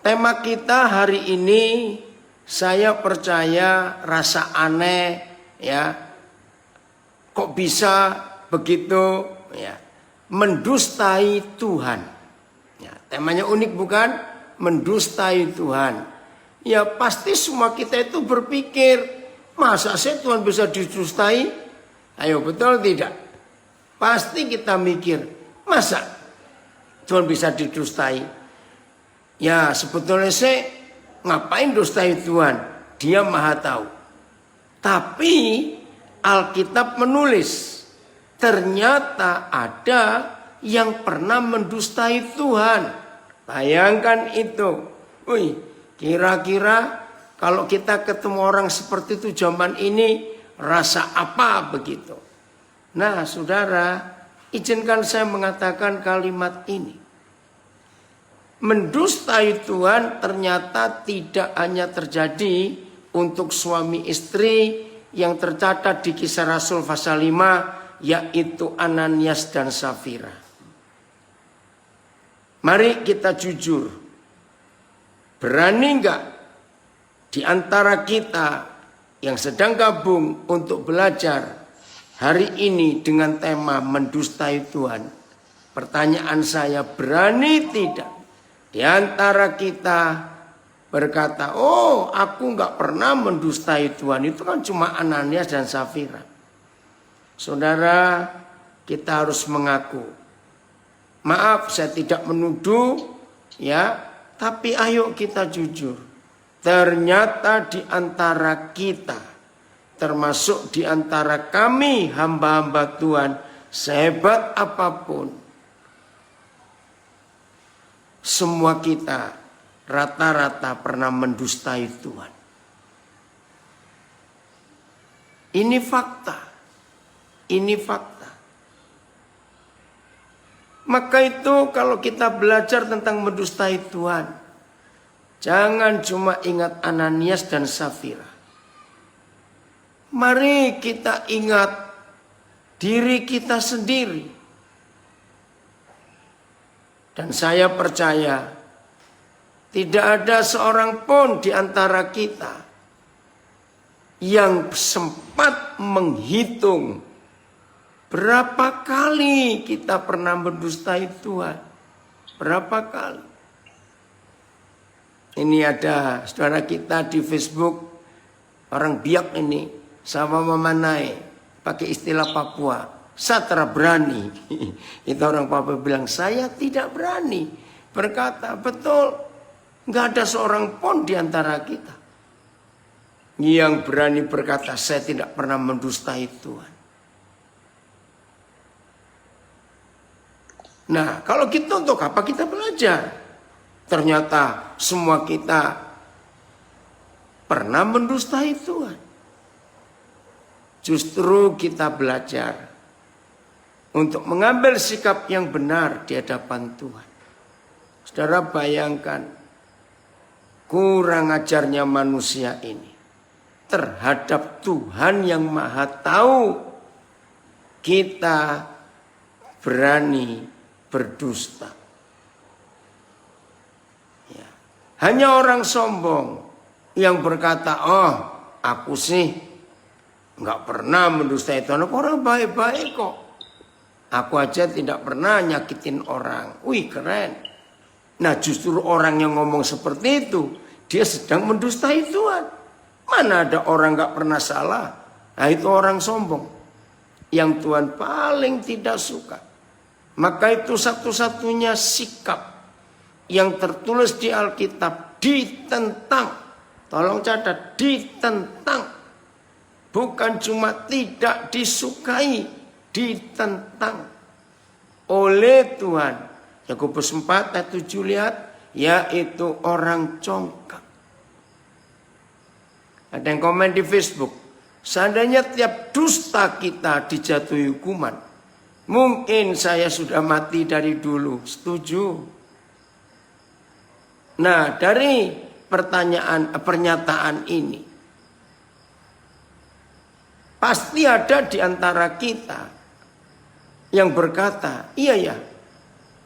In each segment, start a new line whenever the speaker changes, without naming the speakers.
Tema kita hari ini, saya percaya rasa aneh ya. Kok bisa begitu ya? Mendustai Tuhan. Ya, temanya unik bukan? Mendustai Tuhan. Ya pasti semua kita itu berpikir, masa sih Tuhan bisa didustai? Ayo, betul tidak? Pasti kita mikir, masa Tuhan bisa didustai? Ya sebetulnya sih ngapain dustai Tuhan? Dia maha tahu. Tapi Alkitab menulis, ternyata ada yang pernah mendustai Tuhan. Bayangkan itu. Wih, kira-kira kalau kita ketemu orang seperti itu zaman ini, rasa apa begitu? Nah saudara, izinkan saya mengatakan kalimat ini. Mendustai Tuhan ternyata tidak hanya terjadi untuk suami istri yang tercatat di Kisah Rasul pasal 5, yaitu Ananias dan Safira. Mari kita jujur. Berani enggak di antara kita yang sedang gabung untuk belajar hari ini dengan tema mendustai Tuhan? Pertanyaan saya, berani tidak di antara kita berkata, oh aku nggak pernah mendustai Tuhan? Itu kan cuma Ananias dan Safira. Saudara, kita harus mengaku. Maaf, saya tidak menuduh ya, tapi ayo kita jujur. Ternyata di antara kita, termasuk di antara kami hamba-hamba Tuhan, sehebat apapun, semua kita rata-rata pernah mendustai Tuhan. Ini fakta. Ini fakta. Maka itu kalau kita belajar tentang mendustai Tuhan, jangan cuma ingat Ananias dan Safira. Mari kita ingat diri kita sendiri. Dan saya percaya tidak ada seorang pun di antara kita yang sempat menghitung berapa kali kita pernah mendustai Tuhan. Berapa kali. Ini ada saudara kita di Facebook, orang biak ini, sama Mama Nai, pakai istilah Papua. Satra berani. Itu orang Papua bilang, saya tidak berani berkata. Betul, nggak ada seorang pun di antara kita yang berani berkata, saya tidak pernah mendustai Tuhan. Nah, kalau gitu untuk apa kita belajar? Ternyata semua kita pernah mendustai Tuhan. Justru kita belajar untuk mengambil sikap yang benar di hadapan Tuhan. Saudara bayangkan kurang ajarnya manusia ini terhadap Tuhan yang maha tahu. Kita berani berdusta. Ya. Hanya orang sombong yang berkata, oh aku sih nggak pernah mendustai Tuhan. Orang baik-baik kok. Aku aja tidak pernah nyakitin orang. Wih keren. Nah justru orang yang ngomong seperti itu, dia sedang mendustai Tuhan. Mana ada orang gak pernah salah. Nah itu orang sombong. Yang Tuhan paling tidak suka. Maka itu satu-satunya sikap yang tertulis di Alkitab. Ditentang. Tolong catat, ditentang. Bukan cuma tidak disukai. Ditentang oleh Tuhan. Yakobus 4 ayat 7 lihat, yaitu orang congkak. Ada yang komen di Facebook, seandainya tiap dusta kita dijatuhi hukuman, mungkin saya sudah mati dari dulu. Setuju? Nah, dari pernyataan ini, pasti ada di antara kita yang berkata, iya ya,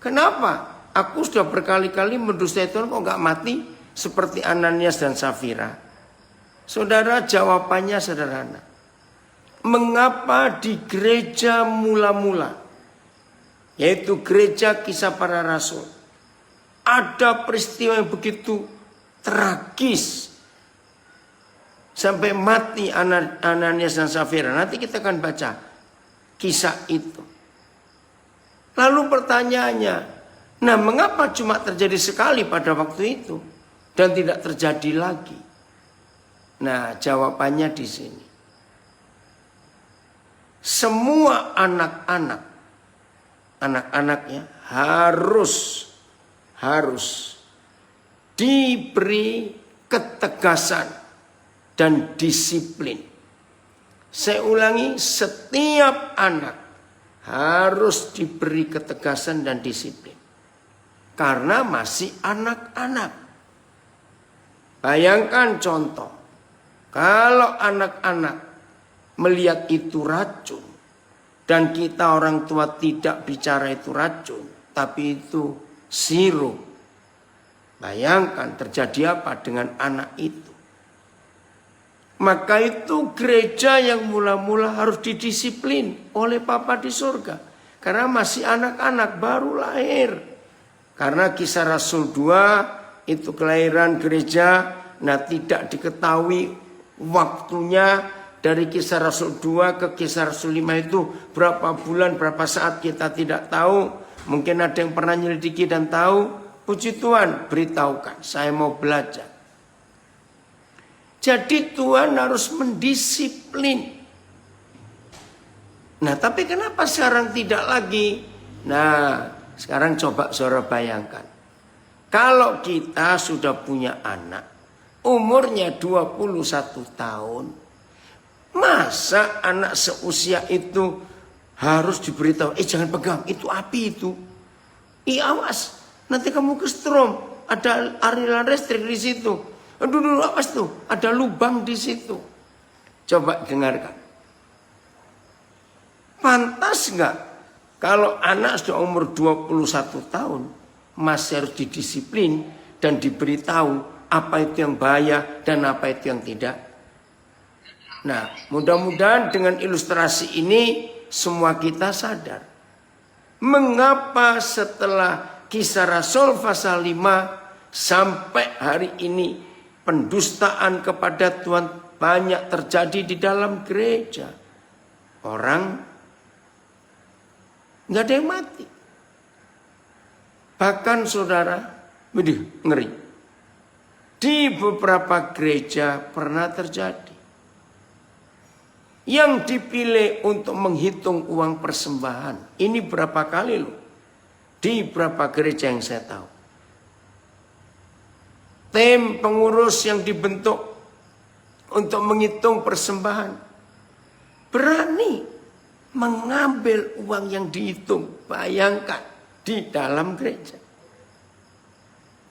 kenapa aku sudah berkali-kali mendustai Tuhan kok nggak mati seperti Ananias dan Safira. Saudara, jawabannya sederhana. Mengapa di gereja mula-mula, yaitu gereja Kisah Para Rasul, ada peristiwa yang begitu tragis sampai mati Ananias dan Safira? Nanti kita akan baca kisah itu. Lalu pertanyaannya, nah mengapa cuma terjadi sekali pada waktu itu dan tidak terjadi lagi? Nah jawabannya di sini. Semua anak-anaknya harus diberi ketegasan dan disiplin. Saya ulangi, setiap anak harus diberi ketegasan dan disiplin. Karena masih anak-anak. Bayangkan contoh. Kalau anak-anak melihat itu racun. Dan kita orang tua tidak bicara itu racun. Tapi itu sirup. Bayangkan terjadi apa dengan anak itu. Maka itu gereja yang mula-mula harus didisiplin oleh Bapa di surga. Karena masih anak-anak baru lahir. Karena Kisah Rasul 2 itu kelahiran gereja. Nah tidak diketahui waktunya dari Kisah Rasul 2 ke Kisah Rasul 5 itu. Berapa bulan, berapa saat kita tidak tahu. Mungkin ada yang pernah nyelidiki dan tahu. Puji Tuhan, beritahukan. Saya mau belajar. Jadi Tuhan harus mendisiplin. Nah tapi kenapa sekarang tidak lagi? Nah sekarang coba saudara bayangkan. Kalau kita sudah punya anak. Umurnya 21 tahun. Masa anak seusia itu harus diberitahu. Jangan pegang, itu api itu. Awas, nanti kamu kesetrum. Ada aliran listrik di situ. Aduh, awas tuh, ada lubang di situ. Coba dengarkan. Pantas nggak kalau anak sudah umur 21 tahun masih harus didisiplin dan diberitahu apa itu yang bahaya dan apa itu yang tidak? Nah, mudah-mudahan dengan ilustrasi ini semua kita sadar. Mengapa setelah Kisah Rasul pasal 5 sampai hari ini pendustaan kepada Tuhan banyak terjadi di dalam gereja. Orang nggak ada yang mati. Bahkan saudara, ngeri. Di beberapa gereja pernah terjadi. Yang dipilih untuk menghitung uang persembahan. Ini berapa kali loh. Di beberapa gereja yang saya tahu. Tim pengurus yang dibentuk untuk menghitung persembahan berani mengambil uang yang dihitung. Bayangkan di dalam gereja.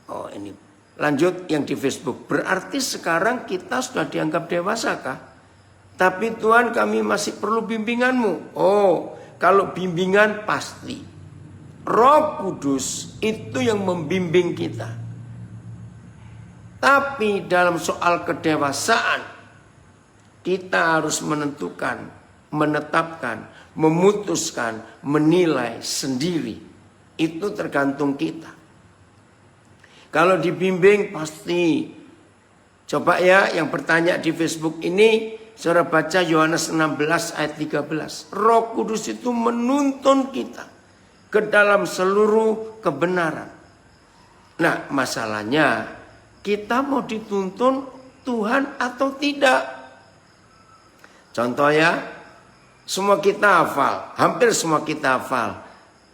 Oh ini lanjut yang di Facebook. Berarti sekarang kita sudah dianggap dewasa kah? Tapi Tuhan kami masih perlu bimbinganmu. Oh kalau bimbingan pasti. Roh Kudus itu yang membimbing kita. Tapi dalam soal kedewasaan, kita harus menentukan, menetapkan, memutuskan, menilai sendiri. Itu tergantung kita. Kalau dibimbing pasti. Coba ya yang bertanya di Facebook ini, saudara baca Yohanes 16 ayat 13. Roh Kudus itu menuntun kita ke dalam seluruh kebenaran. Nah masalahnya, kita mau dituntun Tuhan atau tidak? Contoh ya, semua kita hafal, hampir semua kita hafal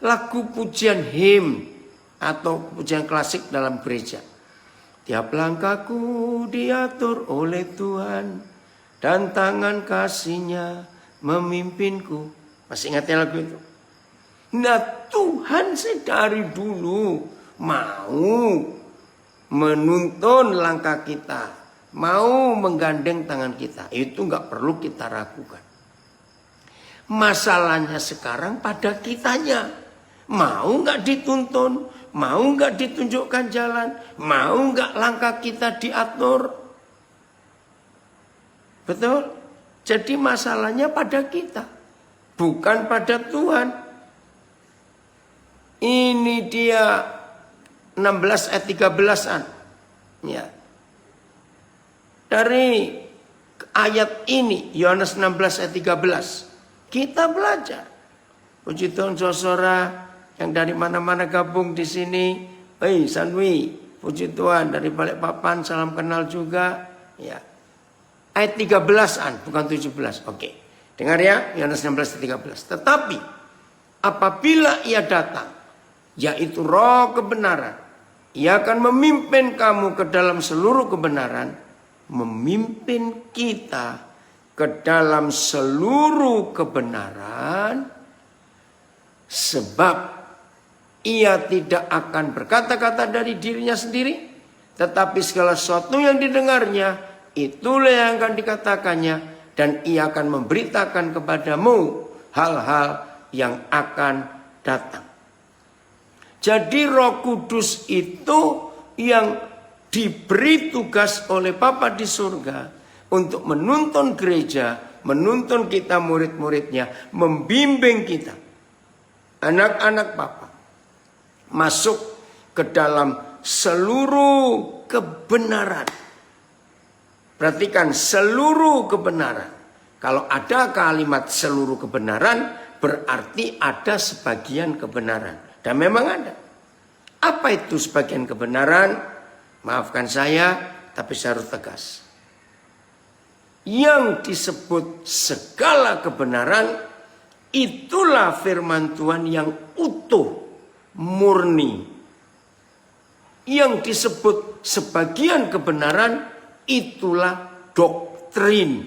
lagu pujian him atau pujian klasik dalam gereja. Tiap langkahku diatur oleh Tuhan dan tangan kasih-Nya memimpinku. Masih ingat ya lagu itu? Nah Tuhan dari dulu mau menuntun langkah kita, mau menggandeng tangan kita. Itu nggak perlu kita ragukan. Masalahnya sekarang pada kitanya. Mau nggak dituntun, Mau nggak ditunjukkan jalan? Mau nggak langkah kita diatur? Betul? Jadi masalahnya pada kita, bukan pada Tuhan. Ini dia 16 ayat 13-an. Ya. Dari ayat ini, Yohanes 16 ayat 13, kita belajar. Puji Tuhan saudara yang dari mana-mana gabung di sini. Hei Sanwi, puji Tuhan dari Balikpapan, salam kenal juga. Ya. Ayat 13-an, bukan 17. Oke. Dengar ya, Yohanes 16 ayat 13. Tetapi apabila ia datang, yaitu Roh kebenaran, ia akan memimpin kamu ke dalam seluruh kebenaran, memimpin kita ke dalam seluruh kebenaran, sebab ia tidak akan berkata-kata dari dirinya sendiri, tetapi segala sesuatu yang didengarnya, itulah yang akan dikatakannya, dan ia akan memberitakan kepadamu hal-hal yang akan datang. Jadi Roh Kudus itu yang diberi tugas oleh Bapa di surga untuk menuntun gereja, menuntun kita murid-muridnya, membimbing kita, anak-anak Bapa, masuk ke dalam seluruh kebenaran. Perhatikan, seluruh kebenaran. Kalau ada kalimat seluruh kebenaran, berarti ada sebagian kebenaran. Dan memang ada. Apa itu sebagian kebenaran? Maafkan saya, tapi saya harus tegas. Yang disebut segala kebenaran, itulah firman Tuhan yang utuh, murni. Yang disebut sebagian kebenaran, itulah doktrin.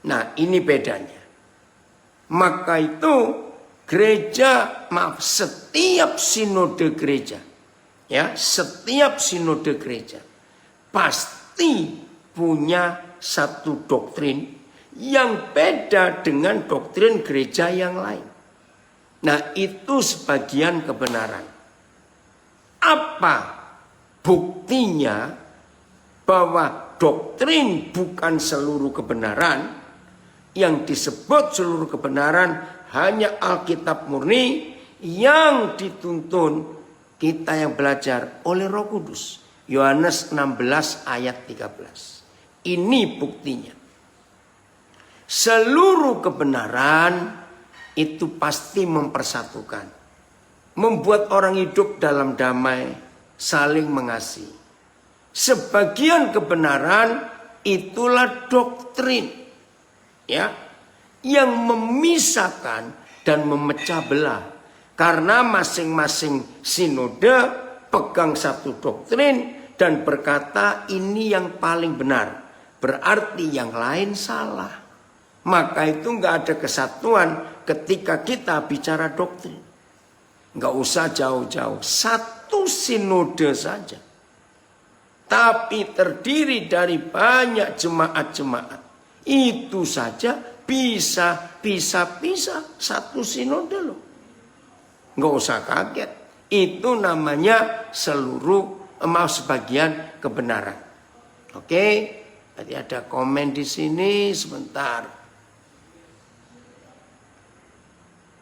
Nah, ini bedanya. Maka itu gereja, setiap sinode gereja, ya, setiap sinode gereja pasti punya satu doktrin yang beda dengan doktrin gereja yang lain. Nah, itu sebagian kebenaran. Apa buktinya bahwa doktrin bukan seluruh kebenaran? Yang disebut seluruh kebenaran hanya Alkitab murni yang dituntun kita yang belajar oleh Roh Kudus. Yohanes 16 ayat 13. Ini buktinya. Seluruh kebenaran itu pasti mempersatukan. Membuat orang hidup dalam damai, saling mengasihi. Sebagian kebenaran itulah doktrin, ya, yang memisahkan dan memecah belah. Karena masing-masing sinode pegang satu doktrin dan berkata ini yang paling benar. Berarti yang lain salah. Maka itu nggak ada kesatuan ketika kita bicara doktrin. Nggak usah jauh-jauh, satu sinode saja. Tapi terdiri dari banyak jemaat-jemaat. Itu saja bisa satu sinode loh. Nggak usah kaget. Itu namanya sebagian kebenaran. Oke, tadi ada komen di sini sebentar.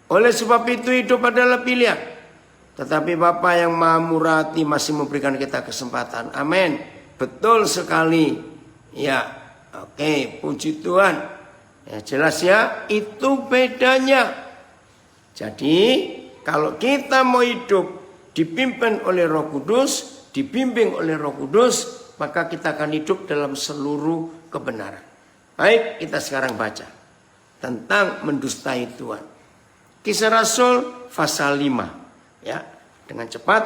Oleh sebab itu hidup adalah pilihan. Tetapi Bapa yang Maha Murah Hati masih memberikan kita kesempatan. Amin. Betul sekali. Ya. Oke, puji Tuhan. Ya, jelas ya, itu bedanya. Jadi, kalau kita mau hidup dipimpin oleh Roh Kudus, dibimbing oleh Roh Kudus, maka kita akan hidup dalam seluruh kebenaran. Baik, kita sekarang baca tentang mendustai Tuhan. Kisah Rasul pasal 5. Ya, dengan cepat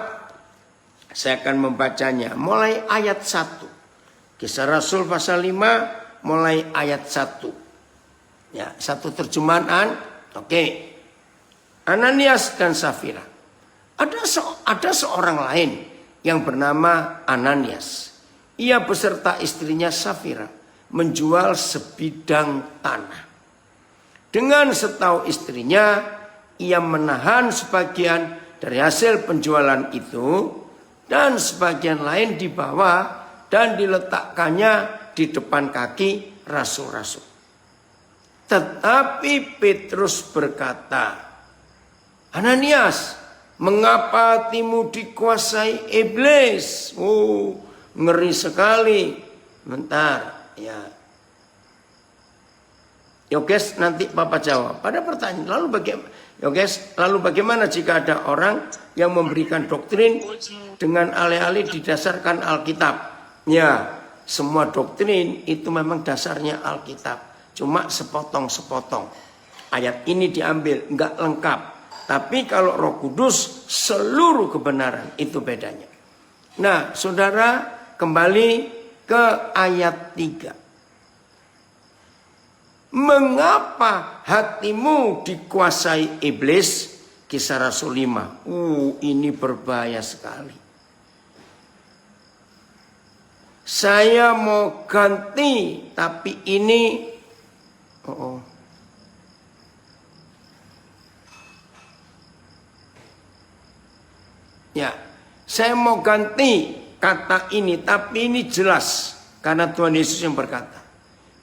saya akan membacanya mulai ayat 1. Kisah Rasul pasal 5 mulai ayat 1. Ya, satu terjemahan. Oke. Ananias dan Safira. Ada seorang lain yang bernama Ananias. Ia beserta istrinya Safira menjual sebidang tanah. Dengan setahu istrinya, ia menahan sebagian dari hasil penjualan itu, dan sebagian lain dibawa dan diletakkannya di depan kaki rasul-rasul. Tetapi Petrus berkata, Ananias, mengapa hatimu dikuasai iblis? Oh, ngeri sekali. Bentar, ya. Yoges, nanti Papa jawab. Pada pertanyaan, lalu bagaimana jika ada orang yang memberikan doktrin dengan alih-alih didasarkan Alkitab? Ya, semua doktrin itu memang dasarnya Alkitab. Cuma sepotong-sepotong. Ayat ini diambil, enggak lengkap. Tapi kalau Roh Kudus, seluruh kebenaran, itu bedanya. Nah, saudara, kembali ke ayat 3. Mengapa hatimu dikuasai iblis? Kisah Rasul 5. Ini berbahaya sekali. Saya mau ganti, tapi ini ya, saya mau ganti kata ini, tapi ini jelas karena Tuhan Yesus yang berkata.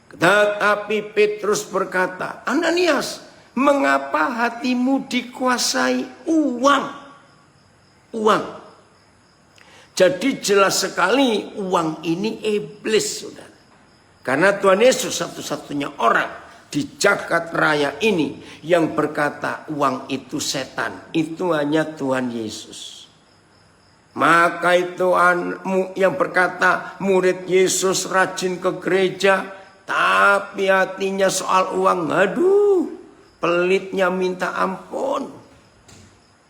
Tetapi Petrus berkata, Ananias, mengapa hatimu dikuasai uang? Uang. Jadi jelas sekali uang ini iblis, saudara. Karena Tuhan Yesus satu-satunya orang di jagat raya ini yang berkata uang itu setan. Itu hanya Tuhan Yesus. Maka itu yang berkata murid Yesus rajin ke gereja, tapi hatinya soal uang, aduh, pelitnya minta ampun.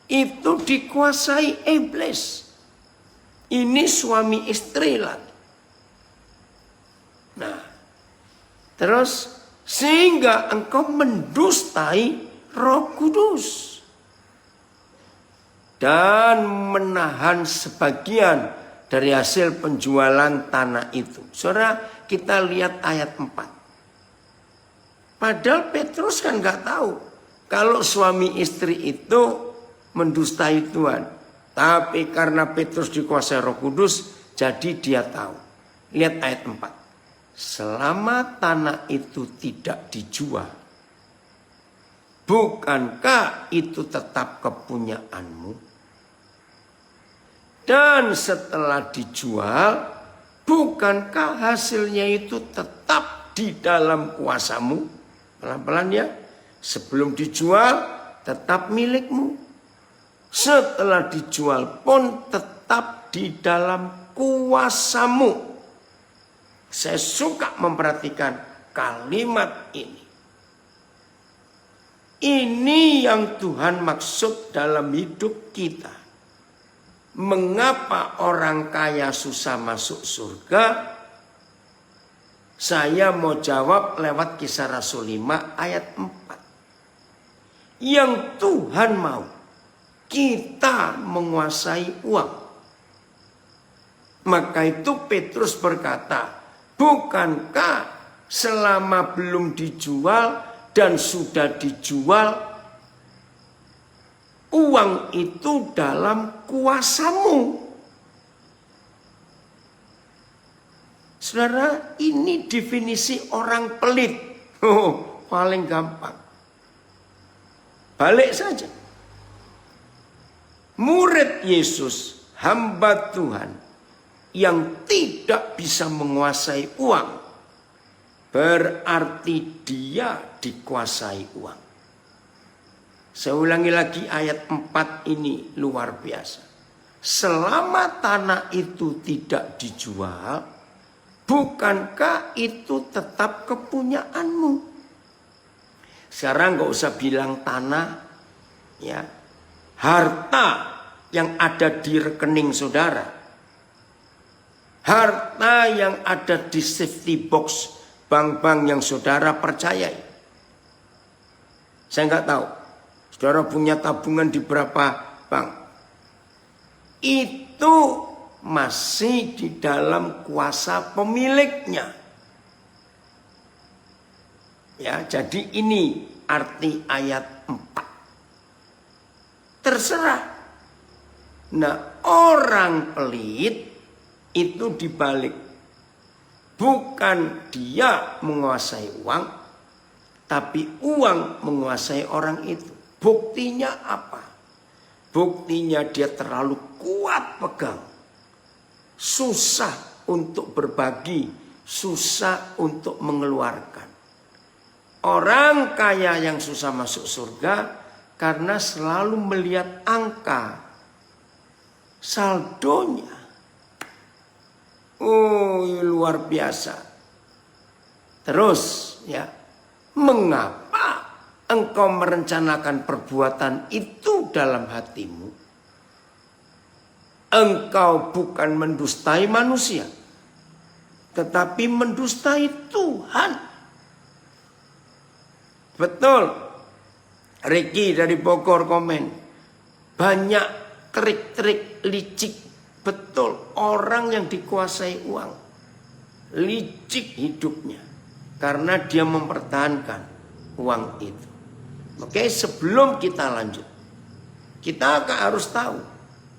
Itu dikuasai iblis. Ini suami istri lah. Nah, terus sehingga engkau mendustai Roh Kudus dan menahan sebagian dari hasil penjualan tanah itu. Saudara, kita lihat ayat 4. Padahal Petrus kan nggak tahu kalau suami istri itu mendustai Tuhan. Tapi karena Petrus dikuasai Roh Kudus, jadi dia tahu. Lihat ayat 4. Selama tanah itu tidak dijual, bukankah itu tetap kepunyaanmu? Dan setelah dijual, bukankah hasilnya itu tetap di dalam kuasamu? Pelan-pelan ya. Sebelum dijual, tetap milikmu. Setelah dijual pun tetap di dalam kuasamu. Saya suka memperhatikan kalimat ini. Ini yang Tuhan maksud dalam hidup kita. Mengapa orang kaya susah masuk surga? Saya mau jawab lewat Kisah Rasul 5 ayat 4. Yang Tuhan mau kita menguasai uang. Maka itu Petrus berkata, bukankah selama belum dijual dan sudah dijual, uang itu dalam kuasamu? Saudara, ini definisi orang pelit. Paling gampang. Balik saja. Murid Yesus, hamba Tuhan, yang tidak bisa menguasai uang, berarti dia dikuasai uang. Saya ulangi lagi ayat 4 ini luar biasa. Selama tanah itu tidak dijual, bukankah itu tetap kepunyaanmu? Sekarang gak usah bilang tanah, ya, harta yang ada di rekening saudara, harta yang ada di safety box bank-bank yang saudara percayai. Saya nggak tahu, saudara punya tabungan di berapa bank. Itu masih di dalam kuasa pemiliknya. Ya, jadi ini arti ayat 4. Terserah Nah, orang pelit itu dibalik. Bukan dia menguasai uang, tapi uang menguasai orang itu. Buktinya apa? Buktinya dia terlalu kuat pegang. Susah untuk berbagi, susah untuk mengeluarkan. Orang kaya yang susah masuk surga karena selalu melihat angka, saldonya. Oh, luar biasa. Terus ya, mengapa engkau merencanakan perbuatan itu dalam hatimu? Engkau bukan mendustai manusia, tetapi mendustai Tuhan. Betul. Ricky dari Bogor komen, banyak trik-trik licik. Betul, orang yang dikuasai uang licik hidupnya karena dia mempertahankan uang itu. Oke, sebelum kita lanjut, kita harus tahu,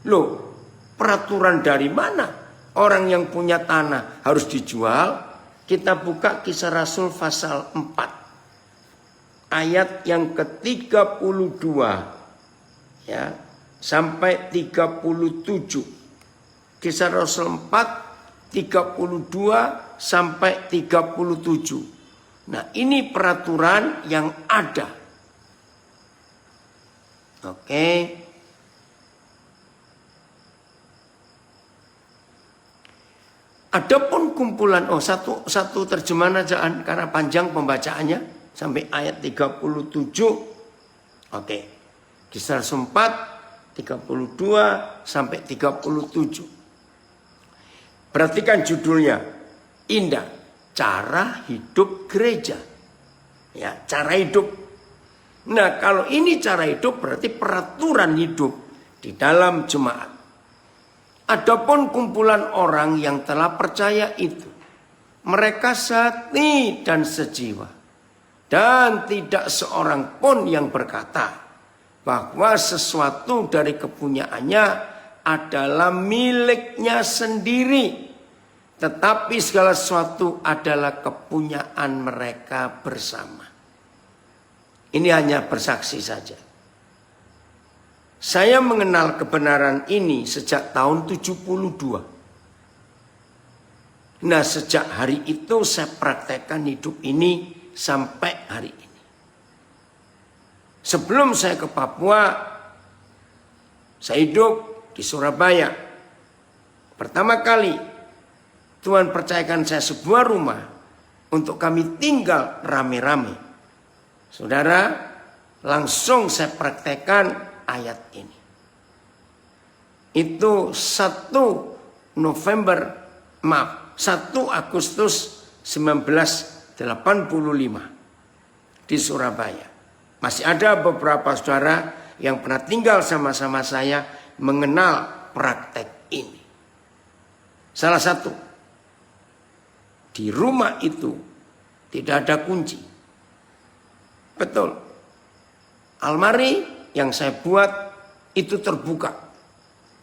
loh, peraturan dari mana orang yang punya tanah harus dijual? Kita buka Kisah Rasul pasal 4 ayat yang ke-32 ya sampai 37. Kisah Rasul 4 32 sampai 37. Nah, ini peraturan yang ada. Oke. Adapun kumpulan, satu terjemahan aja karena panjang pembacaannya sampai ayat 37. Oke. Kisah Rasul 4 32 sampai 37. Perhatikan judulnya, indah, cara hidup gereja. Ya, cara hidup. Nah, kalau ini cara hidup berarti peraturan hidup di dalam jemaat. Adapun kumpulan orang yang telah percaya itu, mereka sehati dan sejiwa. Dan tidak seorang pun yang berkata bahwa sesuatu dari kepunyaannya adalah miliknya sendiri, tetapi segala sesuatu adalah kepunyaan mereka bersama. Ini hanya bersaksi saja. Saya mengenal kebenaran ini sejak tahun 72. Nah, sejak hari itu saya praktekkan hidup ini sampai hari ini. Sebelum saya ke Papua, saya hidup di Surabaya. Pertama kali Tuhan percayakan saya sebuah rumah untuk kami tinggal rame-rame. Saudara, langsung saya praktekkan ayat ini. Itu 1 Agustus 1985 di Surabaya. Masih ada beberapa saudara yang pernah tinggal sama-sama saya mengenal praktek ini. Salah satu, di rumah itu tidak ada kunci. Betul. Almari yang saya buat itu terbuka.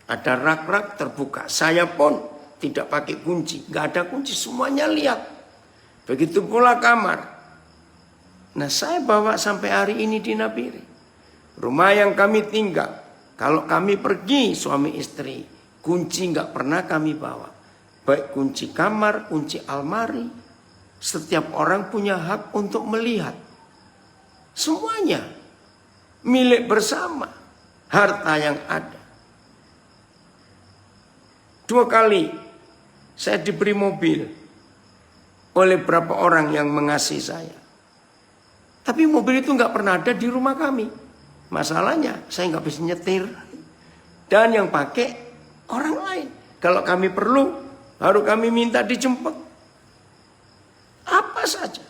Ada rak-rak terbuka. Saya pun tidak pakai kunci. Gak ada kunci, semuanya lihat. Begitu pula kamar. Nah, saya bawa sampai hari ini di Nabire. Rumah yang kami tinggal. Kalau kami pergi suami istri, kunci nggak pernah kami bawa. Baik kunci kamar, kunci almari. Setiap orang punya hak untuk melihat. Semuanya milik bersama. Harta yang ada. 2 kali saya diberi mobil oleh beberapa orang yang mengasihi saya. Tapi mobil itu nggak pernah ada di rumah kami. Masalahnya saya nggak bisa nyetir dan yang pakai orang lain. Kalau kami perlu, baru kami minta dijemput. Apa saja,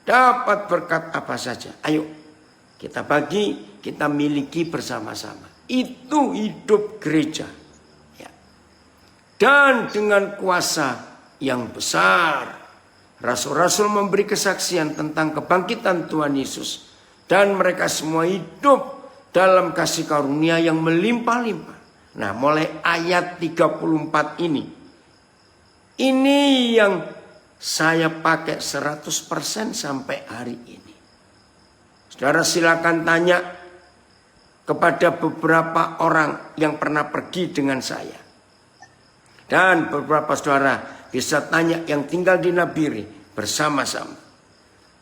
dapat berkat apa saja. Ayo kita bagi, kita miliki bersama-sama. Itu hidup gereja. Ya. Dan dengan kuasa yang besar, rasul-rasul memberi kesaksian tentang kebangkitan Tuhan Yesus. Dan mereka semua hidup dalam kasih karunia yang melimpah-limpah. Nah, mulai ayat 34 ini yang saya pakai 100% sampai hari ini. Saudara silakan tanya kepada beberapa orang yang pernah pergi dengan saya. Dan beberapa saudara bisa tanya yang tinggal di Nabire bersama-sama.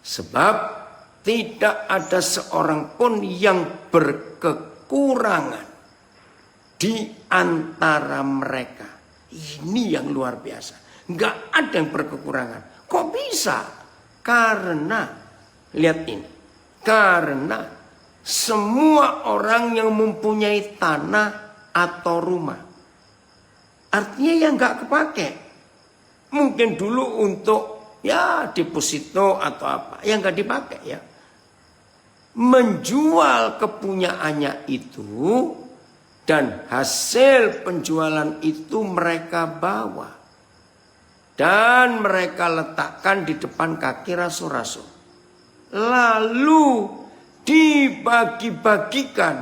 Sebab tidak ada seorang pun yang berkekurangan di antara mereka. Ini yang luar biasa. Enggak ada yang berkekurangan. Kok bisa? Karena, lihat ini. Karena semua orang yang mempunyai tanah atau rumah. Artinya yang enggak kepake. Mungkin dulu untuk ya deposito atau apa. Yang enggak dipakai ya. Menjual kepunyaannya itu. Dan hasil penjualan itu mereka bawa. Dan mereka letakkan di depan kaki rasul-rasul. Lalu dibagi-bagikan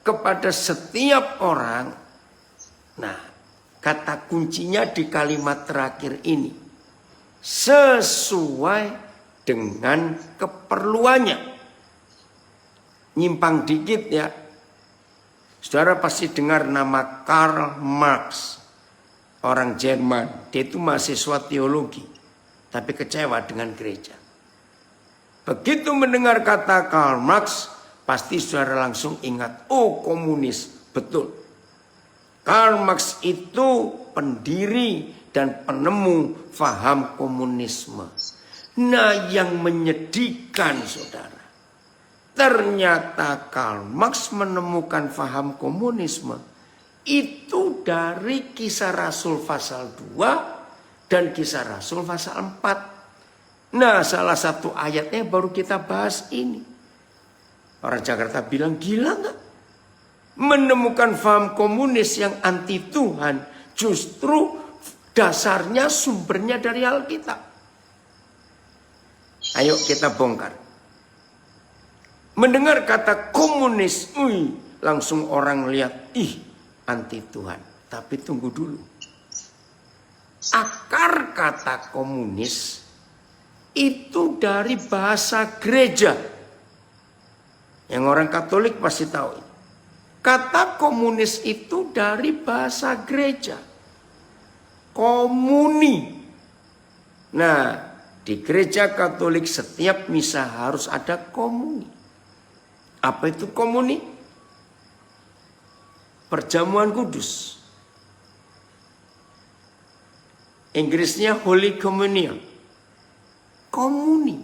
kepada setiap orang. Nah, kata kuncinya di kalimat terakhir ini. Sesuai dengan keperluannya. Nyimpang dikit ya. Saudara pasti dengar nama Karl Marx, orang Jerman. Dia itu mahasiswa teologi, tapi kecewa dengan gereja. Begitu mendengar kata Karl Marx, pasti saudara langsung ingat, oh komunis, betul. Karl Marx itu pendiri dan penemu faham komunisme. Nah, yang menyedihkan saudara. Ternyata Karl Marx menemukan faham komunisme itu dari Kisah Rasul pasal 2 dan Kisah Rasul pasal 4. Nah, salah satu ayatnya baru kita bahas ini. Orang Jakarta bilang gila nggak? Menemukan faham komunis yang anti Tuhan justru dasarnya sumbernya dari Alkitab. Ayo kita bongkar. Mendengar kata komunis, langsung orang lihat, anti Tuhan. Tapi tunggu dulu. Akar kata komunis itu dari bahasa gereja. Yang orang Katolik pasti tahu. Kata komunis itu dari bahasa gereja. Komuni. Nah, di gereja Katolik setiap misa harus ada komuni. Apa itu komuni? Perjamuan kudus. Inggrisnya Holy Communion. Komuni.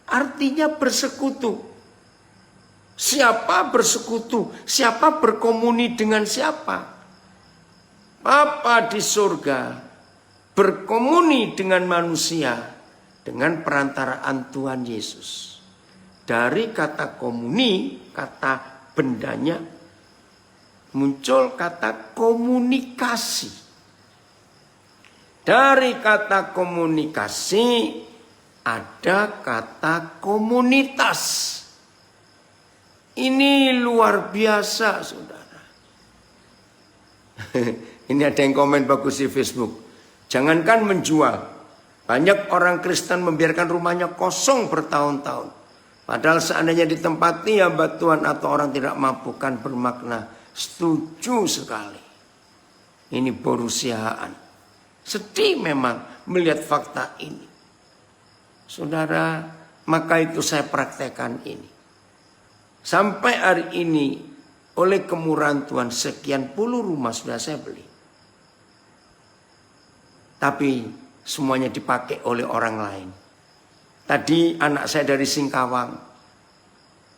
Artinya bersekutu. Siapa bersekutu? Siapa berkomuni dengan siapa? Bapa di surga berkomuni dengan manusia dengan perantaraan Tuhan Yesus. Dari kata komuni, kata bendanya, muncul kata komunikasi. Dari kata komunikasi, ada kata komunitas. Ini luar biasa, saudara. Ini ada yang komen bagus di Facebook. Jangankan menjual. Banyak orang Kristen membiarkan rumahnya kosong bertahun-tahun. Padahal seandainya ditempati hamba Tuhan atau orang tidak mampu kan bermakna. Setuju sekali. Ini borusiaan. Sedih memang melihat fakta ini. Saudara, maka itu saya praktekkan ini. Sampai hari ini oleh kemurahan Tuhan sekian puluh rumah sudah saya beli. Tapi semuanya dipakai oleh orang lain. Tadi anak saya dari Singkawang.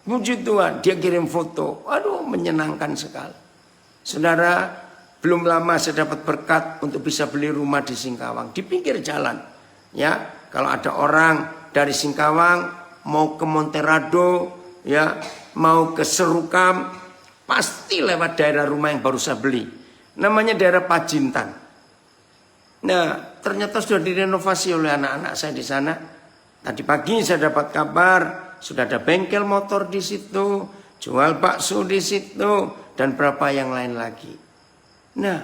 Puji Tuhan, dia kirim foto. Aduh, menyenangkan sekali. Saudara, belum lama saya dapat berkat untuk bisa beli rumah di Singkawang. Di pinggir jalan. Ya, kalau ada orang dari Singkawang mau ke Monterado, ya, mau ke Serukam, pasti lewat daerah rumah yang baru saya beli. Namanya daerah Pajintan. Nah, ternyata sudah direnovasi oleh anak-anak saya di sana. Tadi pagi saya dapat kabar sudah ada bengkel motor di situ, jual bakso di situ, dan berapa yang lain lagi. Nah,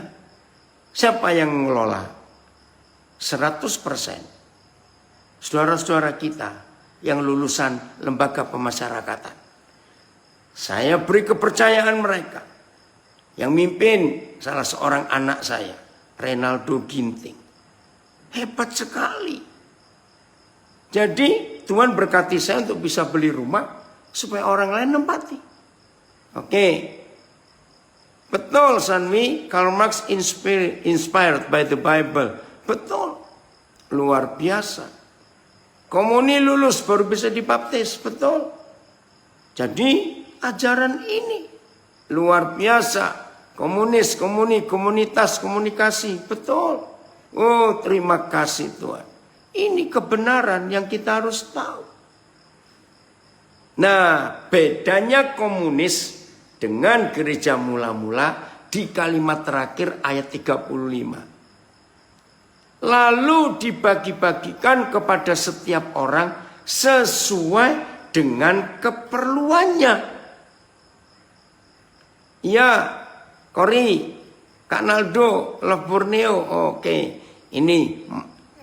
siapa yang mengelola? 100% saudara-saudara kita yang lulusan lembaga pemasyarakatan. Saya beri kepercayaan mereka. Yang mimpin salah seorang anak saya, Renaldo Ginting. Hebat sekali. Jadi Tuhan berkati saya untuk bisa beli rumah supaya orang lain nempati. Oke. Betul Sanwi, Karl Marx inspired by the Bible. Betul. Luar biasa. Komuni lulus baru bisa dibaptis. Betul. Jadi ajaran ini luar biasa. Komunitas, komunikasi. Betul. Oh, terima kasih Tuhan. Ini kebenaran yang kita harus tahu. Nah, bedanya komunis dengan gereja mula-mula di kalimat terakhir ayat 35. Lalu dibagi-bagikan kepada setiap orang sesuai dengan keperluannya. Ya, Kori, Kak Naldo, Love Borneo, oke. Ini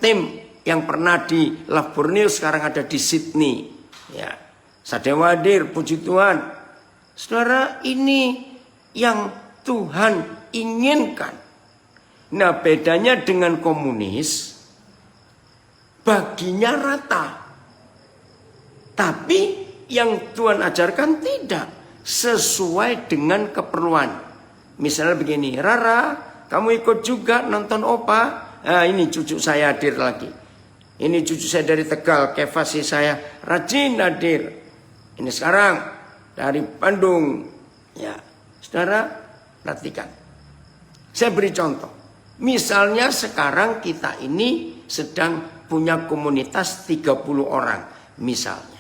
tim yang pernah di Love Borneo sekarang ada di Sydney. Ya, Sadewadir, puji Tuhan. Saudara, ini yang Tuhan inginkan. Nah, bedanya dengan komunis, baginya rata. Tapi yang Tuhan ajarkan tidak sesuai dengan keperluan. Misalnya begini, Rara, kamu ikut juga nonton Opa? Nah, ini cucu saya hadir lagi. Ini cucu saya dari Tegal, Kevasi saya rajin hadir. Ini sekarang dari Bandung. Ya, saudara, perhatikan. Saya beri contoh. Misalnya sekarang kita ini sedang punya komunitas 30 orang. Misalnya.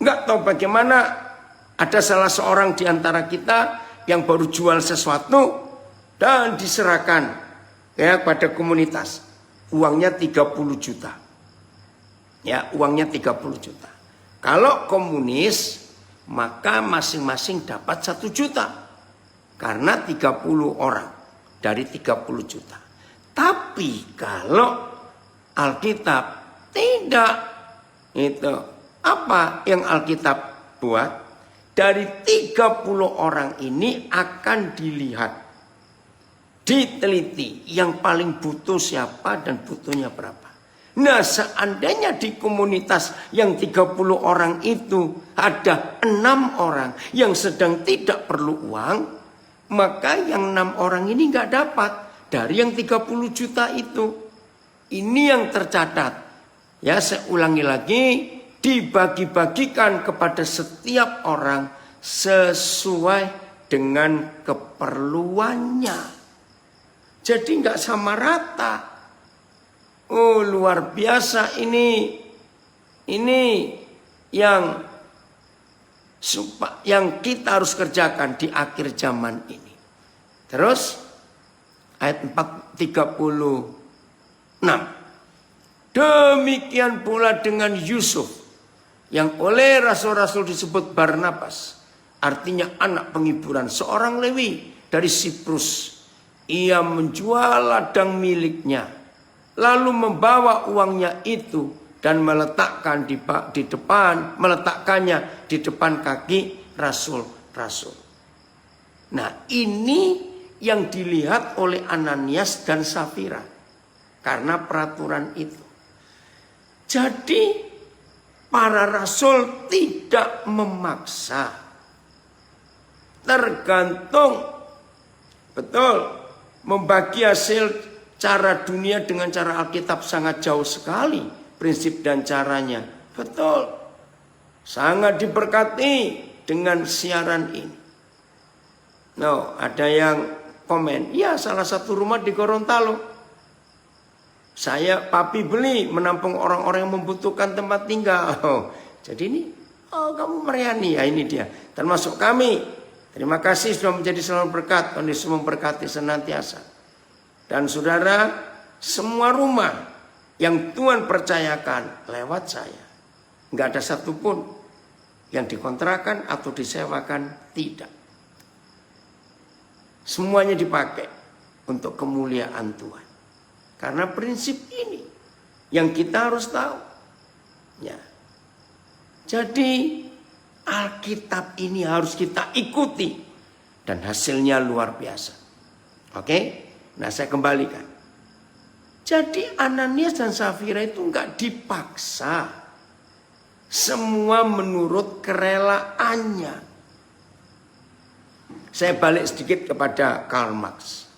Enggak tahu bagaimana ada salah seorang di antara kita yang baru jual sesuatu dan diserahkan ya pada komunitas. Uangnya 30 juta. Ya, uangnya 30 juta. Kalau komunis, maka masing-masing dapat 1 juta. Karena 30 orang dari 30 juta. Tapi kalau Alkitab tidak, itu apa yang Alkitab buat? Dari 30 orang ini akan dilihat, diteliti yang paling butuh siapa dan butuhnya berapa. Nah, seandainya di komunitas yang 30 orang itu ada 6 orang yang sedang tidak perlu uang, maka yang 6 orang ini nggak dapat dari yang 30 juta itu. Ini yang tercatat. Ya, saya ulangi lagi, dibagi-bagikan kepada setiap orang sesuai dengan keperluannya. Jadi nggak sama rata. Oh, luar biasa ini yang kita harus kerjakan di akhir zaman ini. Terus ayat 36. Demikian pula dengan Yusuf yang oleh rasul-rasul disebut Barnabas, artinya anak penghiburan, seorang Lewi dari Siprus. Ia menjual ladang miliknya, lalu membawa uangnya itu dan meletakkannya di depan kaki rasul-rasul. Nah, ini yang dilihat oleh Ananias dan Safira karena peraturan itu. Jadi para rasul tidak memaksa. Tergantung, betul, membagi hasil cara dunia dengan cara Alkitab sangat jauh sekali prinsip dan caranya. Betul, sangat diberkati dengan siaran ini. No, ada yang komen, ya salah satu rumah di Gorontalo saya papi beli menampung orang-orang yang membutuhkan tempat tinggal. Oh, jadi ini, oh kamu melayani, ya ini dia. Termasuk kami. Terima kasih sudah menjadi selalu berkat. Tuhan Yesus memberkati senantiasa. Dan saudara, semua rumah yang Tuhan percayakan lewat saya. Enggak ada satupun yang dikontrakan atau disewakan, tidak. Semuanya dipakai untuk kemuliaan Tuhan. Karena prinsip ini yang kita harus tahu. Ya. Jadi Alkitab ini harus kita ikuti. Dan hasilnya luar biasa. Oke? Nah, saya kembalikan. Jadi Ananias dan Safira itu enggak dipaksa. Semua menurut kerelaannya. Saya balik sedikit kepada Karl Marx.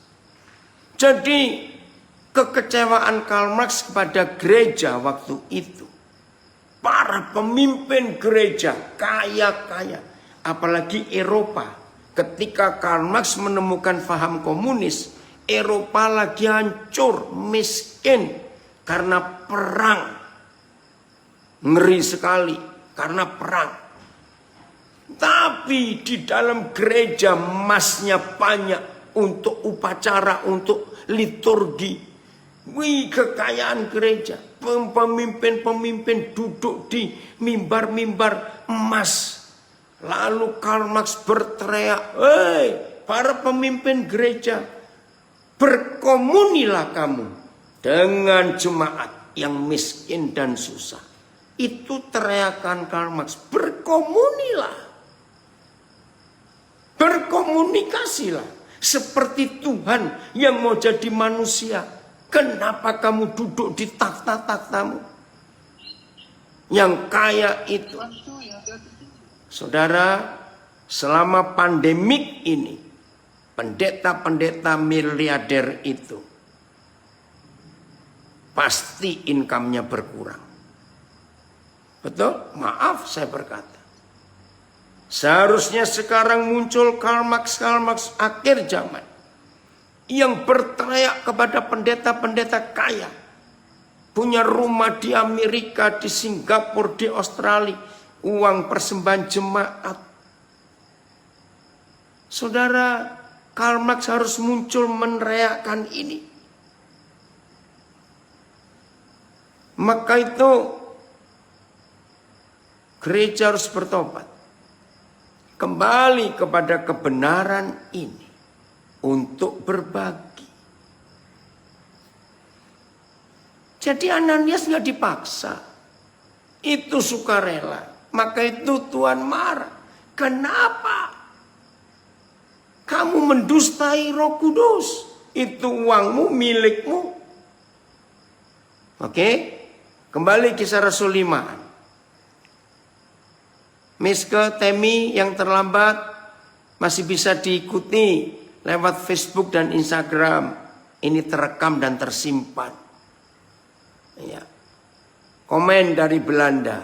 Jadi kekecewaan Karl Marx kepada gereja waktu itu. Para pemimpin gereja kaya-kaya. Apalagi Eropa. Ketika Karl Marx menemukan faham komunis. Eropa lagi hancur, miskin. Karena perang. Ngeri sekali. Karena perang. Tapi di dalam gereja emasnya banyak. Untuk upacara, untuk liturgi. Wih, kekayaan gereja. Pemimpin-pemimpin duduk di mimbar-mimbar emas. Lalu Karl Marx berteriak, "Hei, para pemimpin gereja, berkomunilah kamu dengan jemaat yang miskin dan susah." Itu teriakan Karl Marx, berkomunilah. Berkomunikasilah. Seperti Tuhan yang mau jadi manusia. Kenapa kamu duduk di takhta-takhtamu? Yang kaya itu. Saudara, selama pandemik ini, pendeta-pendeta miliarder itu pasti income-nya berkurang. Betul? Maaf saya berkata. Seharusnya sekarang muncul Karl Marx akhir zaman. Yang berteriak kepada pendeta-pendeta kaya. Punya rumah di Amerika, di Singapura, di Australia. Uang persembahan jemaat. Saudara, Karl Marx harus muncul meneriakkan ini. Maka itu gereja harus bertobat. Kembali kepada kebenaran ini. Untuk berbagi. Jadi Ananias nggak dipaksa. Itu sukarela. Maka itu Tuhan marah. Kenapa? Kamu mendustai Roh Kudus. Itu uangmu, milikmu. Oke? Kembali Kisah Rasul 5. Miske, Temi yang terlambat masih bisa diikuti lewat Facebook dan Instagram. Ini terekam dan tersimpan. Ya. Komen dari Belanda.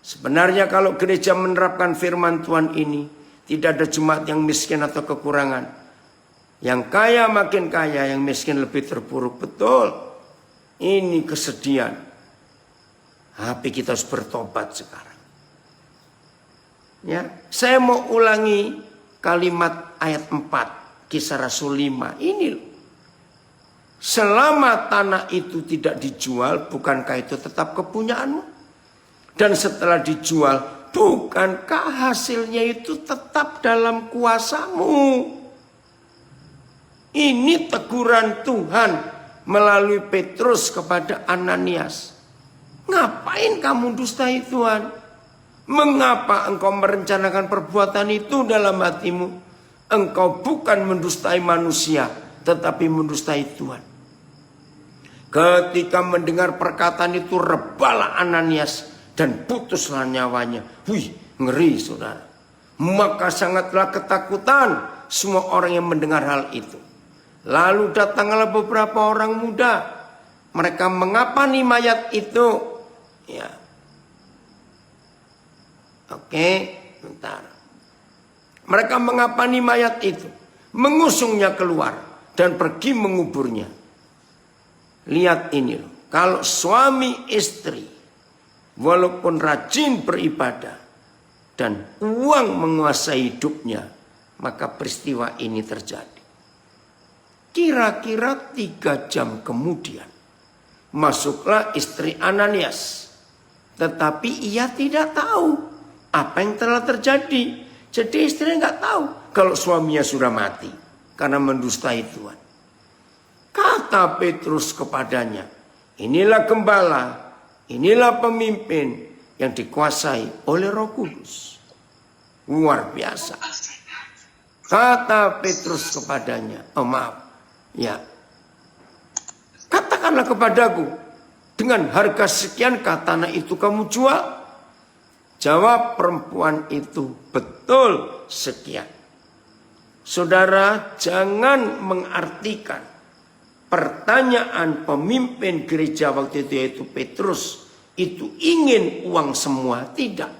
Sebenarnya kalau gereja menerapkan firman Tuhan ini, tidak ada jemaat yang miskin atau kekurangan. Yang kaya makin kaya, yang miskin lebih terpuruk. Betul. Ini kesedihan. Tapi kita harus bertobat sekarang. Ya, saya mau ulangi kalimat ayat 4. Kisah Rasul 5 ini loh. Selama tanah itu tidak dijual, bukankah itu tetap kepunyaanmu? Dan setelah dijual, bukankah hasilnya itu tetap dalam kuasamu? Ini teguran Tuhan melalui Petrus kepada Ananias. Ngapain kamu dustai Tuhan? Mengapa engkau merencanakan perbuatan itu dalam hatimu? Engkau bukan mendustai manusia, tetapi mendustai Tuhan. Ketika mendengar perkataan itu, rebalah Ananias dan putuslah nyawanya. Wih, ngeri saudara. Maka sangatlah ketakutan semua orang yang mendengar hal itu. Lalu datanglah beberapa orang muda. Mereka mengapani mayat itu. Ya. Oke, bentar. Mereka mengapani mayat itu, mengusungnya keluar dan pergi menguburnya. Lihat ini loh, kalau suami istri walaupun rajin beribadah dan uang menguasai hidupnya, maka peristiwa ini terjadi. Kira-kira 3 jam kemudian masuklah istri Ananias, tetapi ia tidak tahu apa yang telah terjadi. Jadi istrinya nggak tahu kalau suaminya sudah mati. karena mendustai Tuhan. Kata Petrus kepadanya, inilah gembala, inilah pemimpin yang dikuasai oleh Roh Kudus. Luar biasa. Kata Petrus kepadanya, katakanlah kepadaku, dengan harga sekiankah tanah itu kamu jual? Jawab perempuan itu, betul sekian. Saudara, jangan mengartikan pertanyaan pemimpin gereja waktu itu, yaitu Petrus, itu ingin uang semua. Tidak.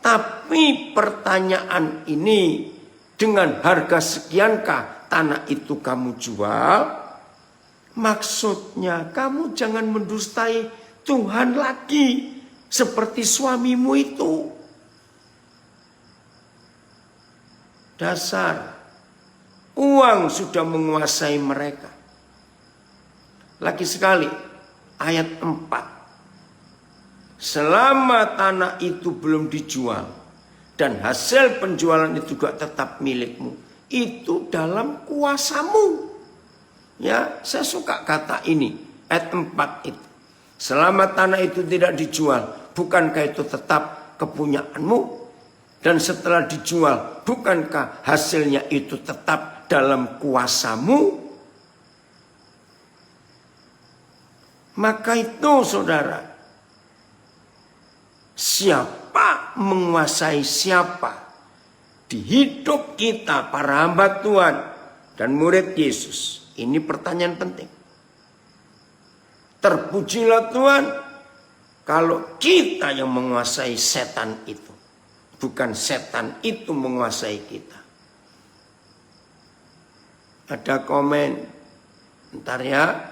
Tapi pertanyaan ini, dengan harga sekiankah tanah itu kamu jual? Maksudnya kamu jangan mendustai Tuhan lagi seperti suamimu itu. Dasar uang sudah menguasai mereka. Lagi sekali ayat 4. Selama tanah itu belum dijual dan hasil penjualan itu juga tetap milikmu, itu dalam kuasamu. Ya, saya suka kata ini, ayat 4 itu. Selama tanah itu tidak dijual, bukankah itu tetap kepunyaanmu? Dan setelah dijual, bukankah hasilnya itu tetap dalam kuasamu? Maka itu saudara, siapa menguasai siapa di hidup kita para hamba Tuhan dan murid Yesus? Ini pertanyaan penting. Terpujilah Tuhan kalau kita yang menguasai setan itu, bukan setan itu menguasai kita. Ada komen, ntar ya,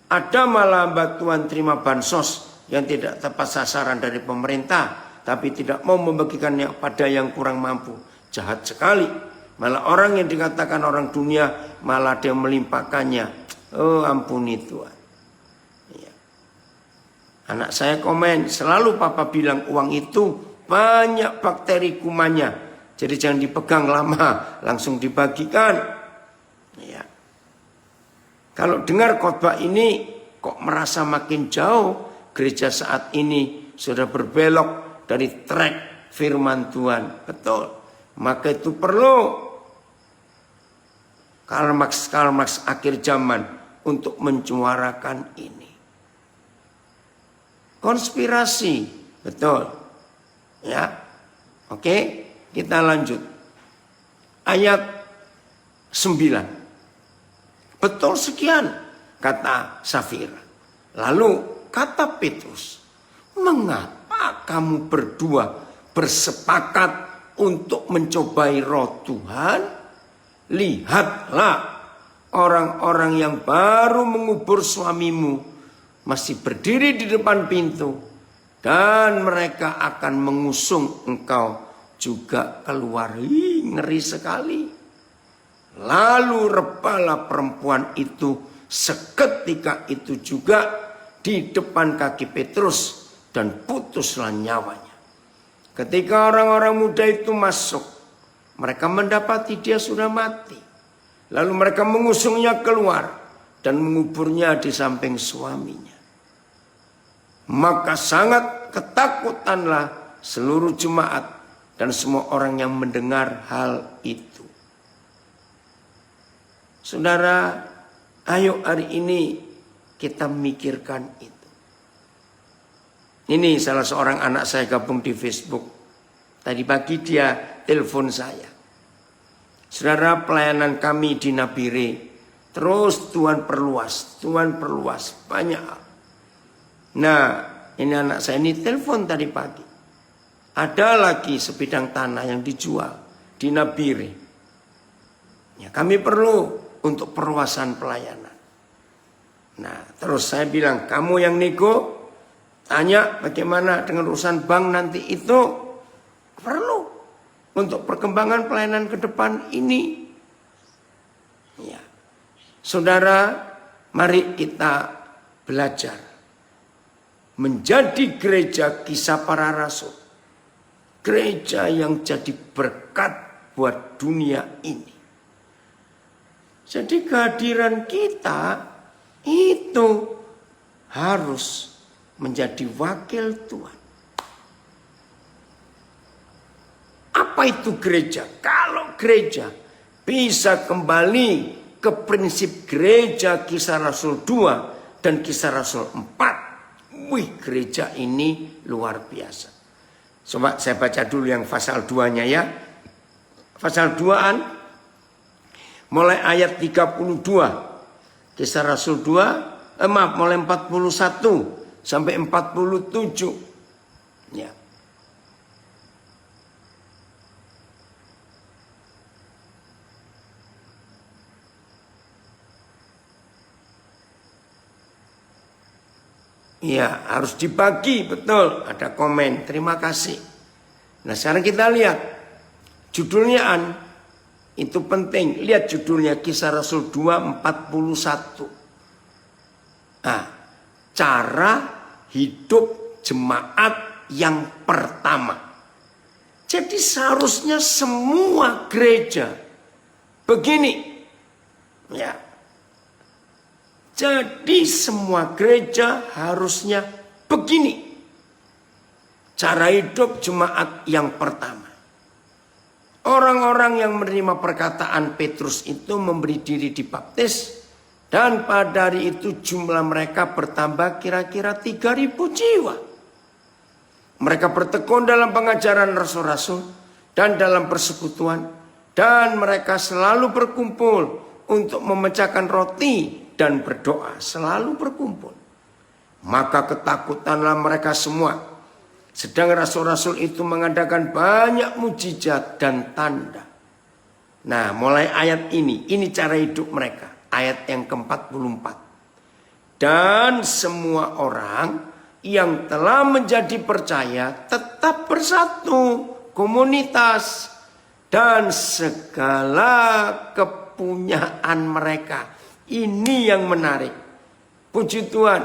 ada malah hamba Tuhan terima bansos yang tidak tepat sasaran dari pemerintah, tapi tidak mau membagikannya pada yang kurang mampu. Jahat sekali. Malah orang yang dikatakan orang dunia, malah dia melimpahkannya. Oh, ampuni Tuhan. Ya. Anak saya komen, selalu papa bilang uang itu banyak bakteri kumannya. Jadi jangan dipegang lama, langsung dibagikan. Ya. Kalau dengar khotbah ini, kok merasa makin jauh. Gereja saat ini sudah berbelok dari track firman Tuhan. Betul. Maka itu perlu Karl Marx akhir zaman untuk menyuarakan ini. Konspirasi, betul. Ya. Oke, kita lanjut. Ayat 9. Betul sekian, kata Safira. Lalu kata Petrus, mengapa kamu berdua bersepakat untuk mencobai roh Tuhan? Lihatlah, orang-orang yang baru mengubur suamimu masih berdiri di depan pintu, dan mereka akan mengusung engkau juga keluar. Ngeri sekali. Lalu rebalah perempuan itu seketika itu juga di depan kaki Petrus, dan putuslah nyawanya. Ketika orang-orang muda itu masuk, mereka mendapati dia sudah mati. Lalu mereka mengusungnya keluar dan menguburnya di samping suaminya. Maka sangat ketakutanlah seluruh jemaat dan semua orang yang mendengar hal itu. Saudara, ayo hari ini kita mikirkan itu. Ini salah seorang anak saya gabung di Facebook. Tadi pagi dia telepon saya. Saudara, pelayanan kami di Nabire terus Tuhan perluas banyak. Nah, ini anak saya ini telepon tadi pagi. Ada lagi sebidang tanah yang dijual di Nabire. Ya, kami perlu untuk perluasan pelayanan. Nah, terus saya bilang, kamu yang nego, tanya bagaimana dengan urusan bank nanti itu. Perlu untuk perkembangan pelayanan ke depan ini. Ya. Saudara, mari kita belajar menjadi gereja Kisah Para Rasul. Gereja yang jadi berkat buat dunia ini. Jadi kehadiran kita itu harus menjadi wakil Tuhan. Apa itu gereja? Kalau gereja bisa kembali ke prinsip gereja Kisah Rasul 2 dan Kisah Rasul 4. Wih, gereja ini luar biasa. Coba saya baca dulu yang pasal 2-nya ya. Pasal 2-an mulai ayat 32. Kisah Rasul 2, mulai 41 sampai 47. Ya. Iya, harus dibagi, betul. Ada komen, terima kasih. Nah, sekarang kita lihat judulnya itu penting. Lihat judulnya Kisah Rasul 2:41. Nah, cara hidup jemaat yang pertama. Jadi seharusnya semua gereja begini. Ya. Jadi semua gereja harusnya begini. Cara hidup jemaat yang pertama. Orang-orang yang menerima perkataan Petrus itu memberi diri dibaptis. Dan pada hari itu jumlah mereka bertambah kira-kira 3.000 jiwa. Mereka bertekun dalam pengajaran rasul-rasul dan dalam persekutuan. Dan mereka selalu berkumpul untuk memecahkan roti dan berdoa, selalu berkumpul. Maka ketakutanlah mereka semua. Sedang rasul-rasul itu mengadakan banyak mujizat dan tanda. Nah, mulai ayat ini cara hidup mereka. Ayat yang ke-44. Dan semua orang yang telah menjadi percaya tetap bersatu, komunitas, dan segala kepunyaan mereka. Ini yang menarik. Puji Tuhan.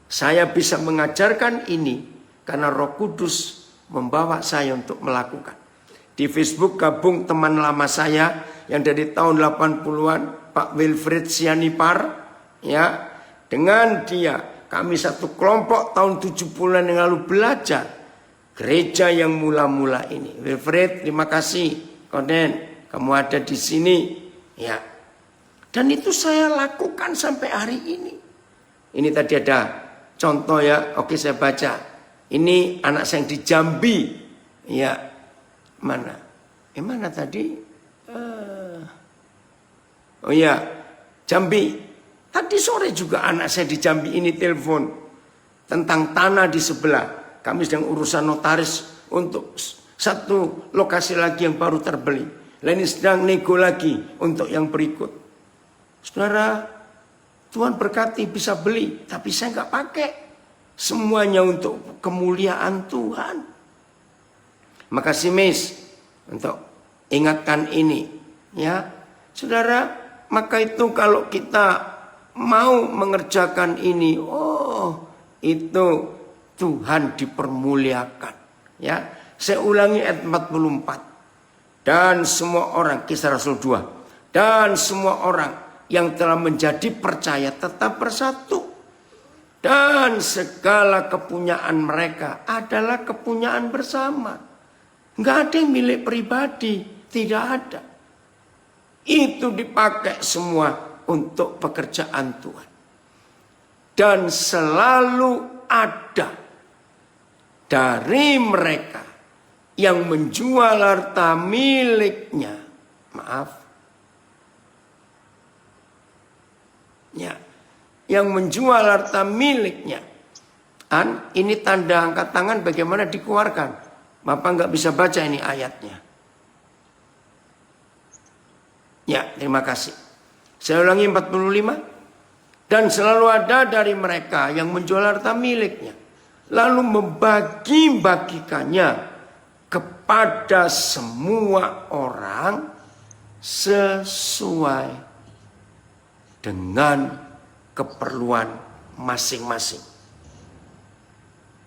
Saya bisa mengajarkan ini karena Roh Kudus membawa saya untuk melakukan. Di Facebook gabung teman lama saya yang dari tahun 80-an, Pak Wilfred Sianipar. Ya, dengan dia kami satu kelompok tahun 70-an yang lalu belajar gereja yang mula-mula ini. Wilfred, terima kasih. Koden, kamu ada di sini. Ya. Dan itu saya lakukan sampai hari ini. Ini tadi ada contoh ya. Oke, saya baca. Ini anak saya yang di Jambi. Ya. Mana? Mana tadi? Oh ya. Jambi. Tadi sore juga anak saya di Jambi ini telepon. Tentang tanah di sebelah. Kami sedang urusan notaris untuk satu lokasi lagi yang baru terbeli. Lain sedang nego lagi untuk yang berikut. Saudara, Tuhan berkati bisa beli, tapi saya nggak pakai. Semuanya untuk kemuliaan Tuhan. Makasih Miss untuk ingatkan ini, ya, saudara. Maka itu kalau kita mau mengerjakan ini, itu Tuhan dipermuliakan. Ya, saya ulangi ayat 44. Dan semua orang, Kisah Rasul 2, dan semua orang yang telah menjadi percaya tetap bersatu. Dan segala kepunyaan mereka adalah kepunyaan bersama. Nggak ada yang milik pribadi. Tidak ada. Itu dipakai semua untuk pekerjaan Tuhan. Dan selalu ada dari mereka yang menjual harta miliknya. Maaf. Ya, yang menjual harta miliknya. Ini tanda angkat tangan bagaimana dikeluarkan. Bapak nggak bisa baca ini ayatnya. Ya, terima kasih. Saya ulangi 45. Dan selalu ada dari mereka yang menjual harta miliknya, lalu membagi-bagikannya kepada semua orang sesuai dengan keperluan masing-masing.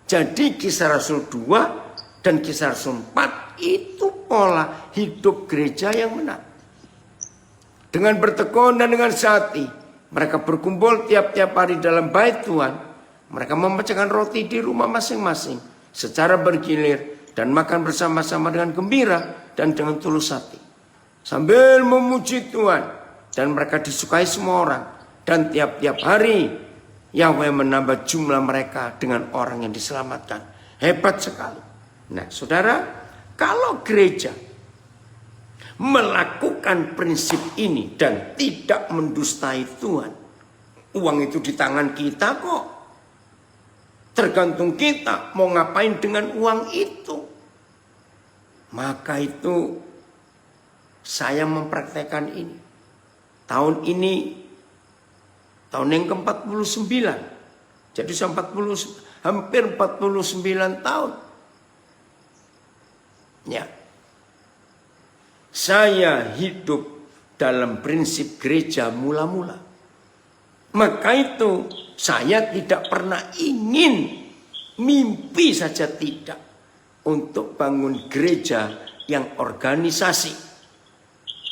Jadi Kisah Rasul 2 dan Kisah Rasul 4 Itu pola hidup gereja yang benar. Dengan bertekun dan dengan sehati, mereka berkumpul tiap-tiap hari dalam bait Tuhan. Mereka memecahkan roti di rumah masing-masing secara bergilir dan makan bersama-sama dengan gembira dan dengan tulus hati, sambil memuji Tuhan, dan mereka disukai semua orang. Dan tiap-tiap hari Yahweh menambah jumlah mereka dengan orang yang diselamatkan. Hebat sekali. Nah, saudara, kalau gereja melakukan prinsip ini dan tidak mendustai Tuhan, uang itu di tangan kita kok. Tergantung kita mau ngapain dengan uang itu. Maka itu saya mempraktekkan ini. Tahun ini tahun yang ke-49. Jadi hampir 49 tahun. Ya. Saya hidup dalam prinsip gereja mula-mula. Maka itu saya tidak pernah ingin, mimpi saja tidak, untuk bangun gereja yang organisasi.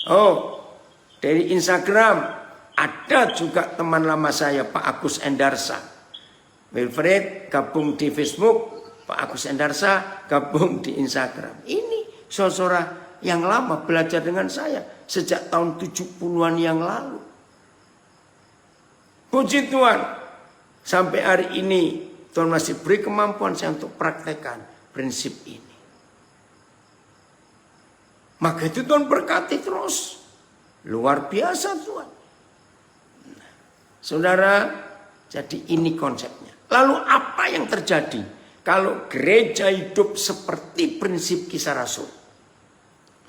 Oh, dari Instagram ada juga teman lama saya, Pak Agus Endarsa. Wilfred gabung di Facebook, Pak Agus Endarsa gabung di Instagram. Ini saudara yang lama belajar dengan saya sejak tahun 70-an yang lalu. Puji Tuhan, sampai hari ini Tuhan masih beri kemampuan saya untuk praktekkan prinsip ini. Maka itu Tuhan berkati terus. Luar biasa Tuhan. Nah, saudara, jadi ini konsepnya. Lalu apa yang terjadi kalau gereja hidup seperti prinsip Kisah Rasul?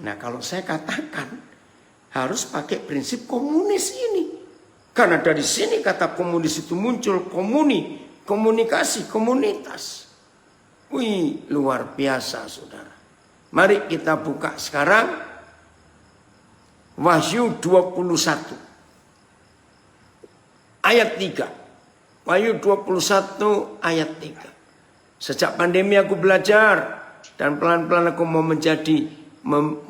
Nah, kalau saya katakan harus pakai prinsip komunis ini. Karena dari sini kata komunis itu muncul, komunikasi, komunitas. Wih, luar biasa saudara. Mari kita buka sekarang Wahyu 21 ayat 3. Wahyu 21 ayat 3. Sejak pandemi aku belajar dan pelan-pelan aku mau menjadi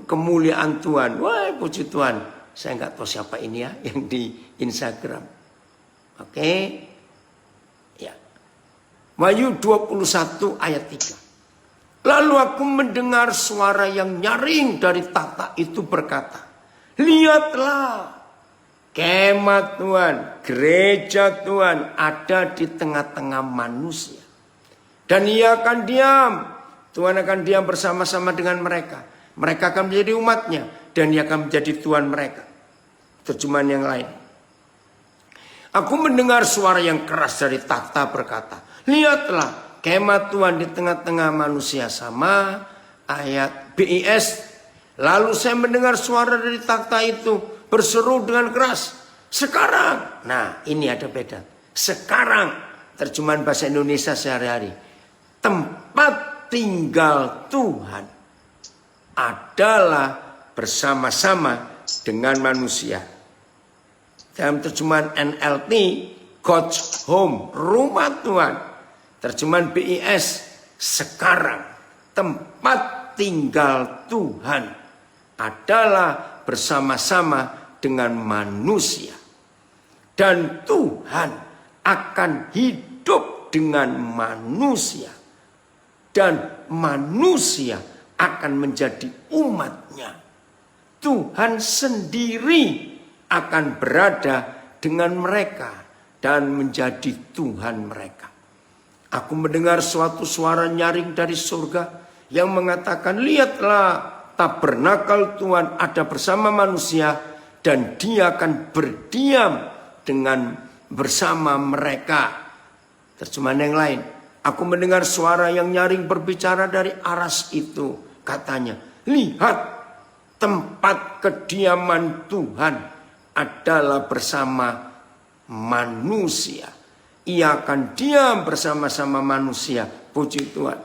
kemuliaan Tuhan. Wah, puji Tuhan. Saya nggak tahu siapa ini ya yang di Instagram. Oke. Ya. Wahyu 21 ayat 3. Lalu aku mendengar suara yang nyaring dari takhta itu berkata, lihatlah, kemah Tuhan, gereja Tuhan ada di tengah-tengah manusia. Dan ia akan diam. Tuhan akan diam bersama-sama dengan mereka. Mereka akan menjadi umatnya. Dan ia akan menjadi Tuhan mereka. Terjemahan yang lain. Aku mendengar suara yang keras dari takhta berkata, lihatlah, kemah Tuhan di tengah-tengah manusia. Sama ayat BIS. Lalu saya mendengar suara dari takhta itu berseru dengan keras. Sekarang. Nah, ini ada beda. Sekarang. Terjemahan bahasa Indonesia sehari-hari. Tempat tinggal Tuhan adalah bersama-sama dengan manusia. Dalam terjemahan NLT, God's home, rumah Tuhan. Terjemahan BIS, sekarang tempat tinggal Tuhan adalah bersama-sama dengan manusia. Dan Tuhan akan hidup dengan manusia. Dan manusia akan menjadi umatnya. Tuhan sendiri akan berada dengan mereka dan menjadi Tuhan mereka. Aku mendengar suatu suara nyaring dari surga yang mengatakan, lihatlah, tabernakel Tuhan ada bersama manusia dan dia akan berdiam dengan bersama mereka. Terjemahan yang lain. Aku mendengar suara yang nyaring berbicara dari aras itu. Katanya, lihat, tempat kediaman Tuhan adalah bersama manusia. Ia akan diam bersama-sama manusia. Puji Tuhan.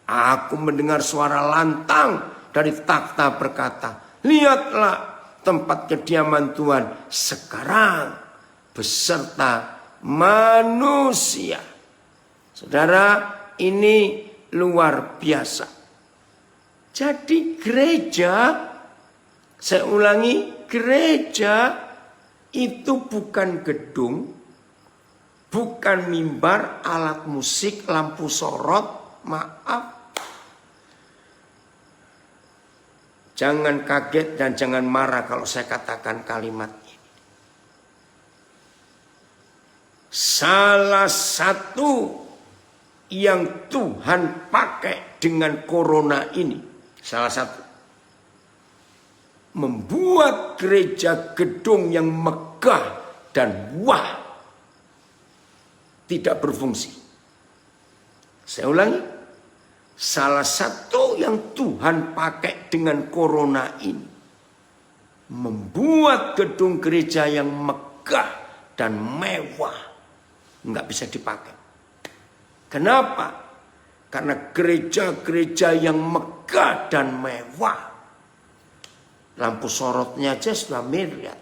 Aku mendengar suara lantang dari takhta berkata, lihatlah, tempat kediaman Tuhan sekarang beserta manusia. Saudara, ini luar biasa. Jadi gereja, saya ulangi, gereja itu bukan gedung, bukan mimbar, alat musik, lampu sorot, maaf. Jangan kaget dan jangan marah kalau saya katakan kalimat ini. Salah satu yang Tuhan pakai dengan corona ini, salah satu, membuat gereja gedung yang megah dan wah tidak berfungsi. Saya ulangi, salah satu yang Tuhan pakai dengan corona ini, membuat gedung gereja yang megah dan mewah nggak bisa dipakai. Kenapa? Karena gereja-gereja yang megah dan mewah, lampu sorotnya aja sudah miliar,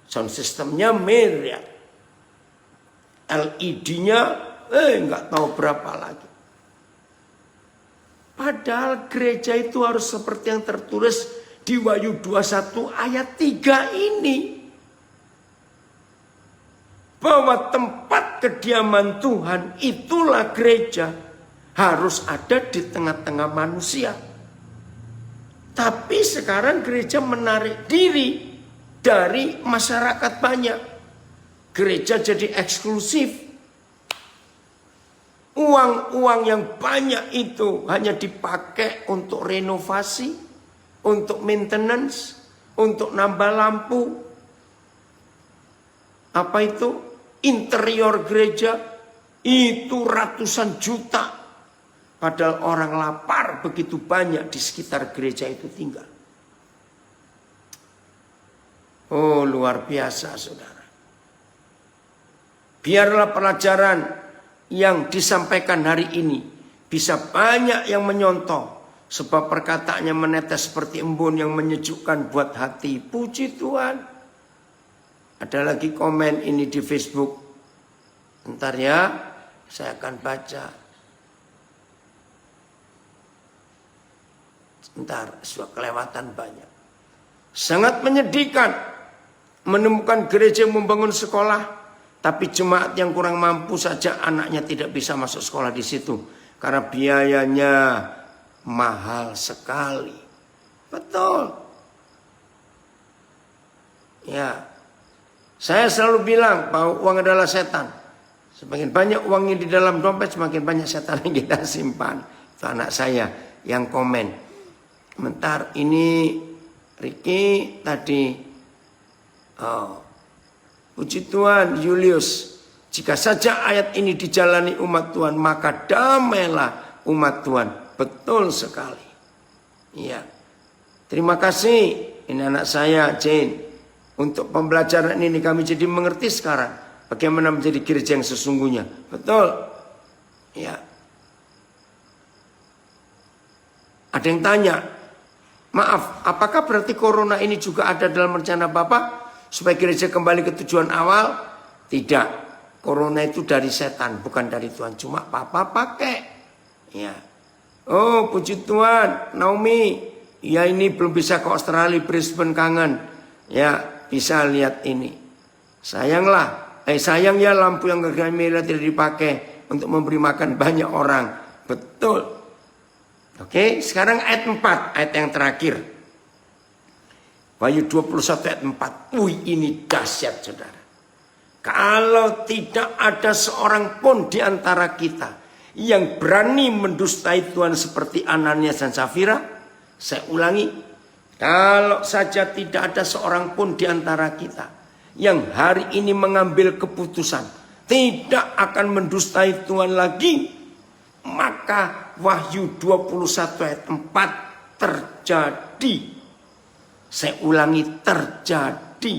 sound systemnya miliar, LED-nya nggak tahu berapa lagi. Padahal gereja itu harus seperti yang tertulis di Wahyu 21 ayat 3 ini. Bahwa tempat kediaman Tuhan itulah gereja, harus ada di tengah-tengah manusia. Tapi sekarang gereja menarik diri dari masyarakat banyak. Gereja jadi eksklusif. Uang-uang yang banyak itu hanya dipakai untuk renovasi, untuk maintenance, untuk nambah lampu. Apa itu? Interior gereja itu ratusan juta. Padahal orang lapar begitu banyak di sekitar gereja itu tinggal. Oh, luar biasa saudara. Biarlah pelajaran yang disampaikan hari ini bisa banyak yang menyontoh. Sebab perkataannya menetes seperti embun yang menyejukkan buat hati. Puji Tuhan. Ada lagi komen ini di Facebook. Bentar ya, saya akan baca. Sebentar, sudah kelewatan banyak. Sangat menyedihkan menemukan gereja yang membangun sekolah, tapi jemaat yang kurang mampu saja anaknya tidak bisa masuk sekolah di situ karena biayanya mahal sekali. Betul. Ya. Saya selalu bilang bahwa uang adalah setan. Semakin banyak uangnya di dalam dompet, semakin banyak setan yang kita simpan. Itu anak saya yang komen. Bentar, ini Ricky tadi. Oh, puji Tuhan, Julius. Jika saja ayat ini dijalani umat Tuhan, maka damailah umat Tuhan. Betul sekali. Iya. Terima kasih. Ini anak saya, Jane. Untuk pembelajaran ini kami jadi mengerti sekarang bagaimana menjadi gereja yang sesungguhnya. Betul. Ya. Ada yang tanya, maaf, apakah berarti corona ini juga ada dalam rencana Bapak supaya gereja kembali ke tujuan awal? Tidak. Corona itu dari setan, bukan dari Tuhan. Cuma Papa pakai. Ya. Oh, puji Tuhan, Naomi. Ya, ini belum bisa ke Australia, Brisbane kangen. Ya. Bisa lihat ini. Sayang ya lampu yang gergaji tidak dipakai untuk memberi makan banyak orang. Betul. Oke, sekarang ayat 4, ayat yang terakhir. Wahyu 21 ayat 4. Wih, ini dahsyat saudara. Kalau tidak ada seorang pun di antara kita yang berani mendustai Tuhan seperti Ananias dan Safira, saya ulangi, kalau saja tidak ada seorang pun di antara kita yang hari ini mengambil keputusan tidak akan mendustai Tuhan lagi, maka Wahyu 21 ayat 4 terjadi. Saya ulangi, terjadi.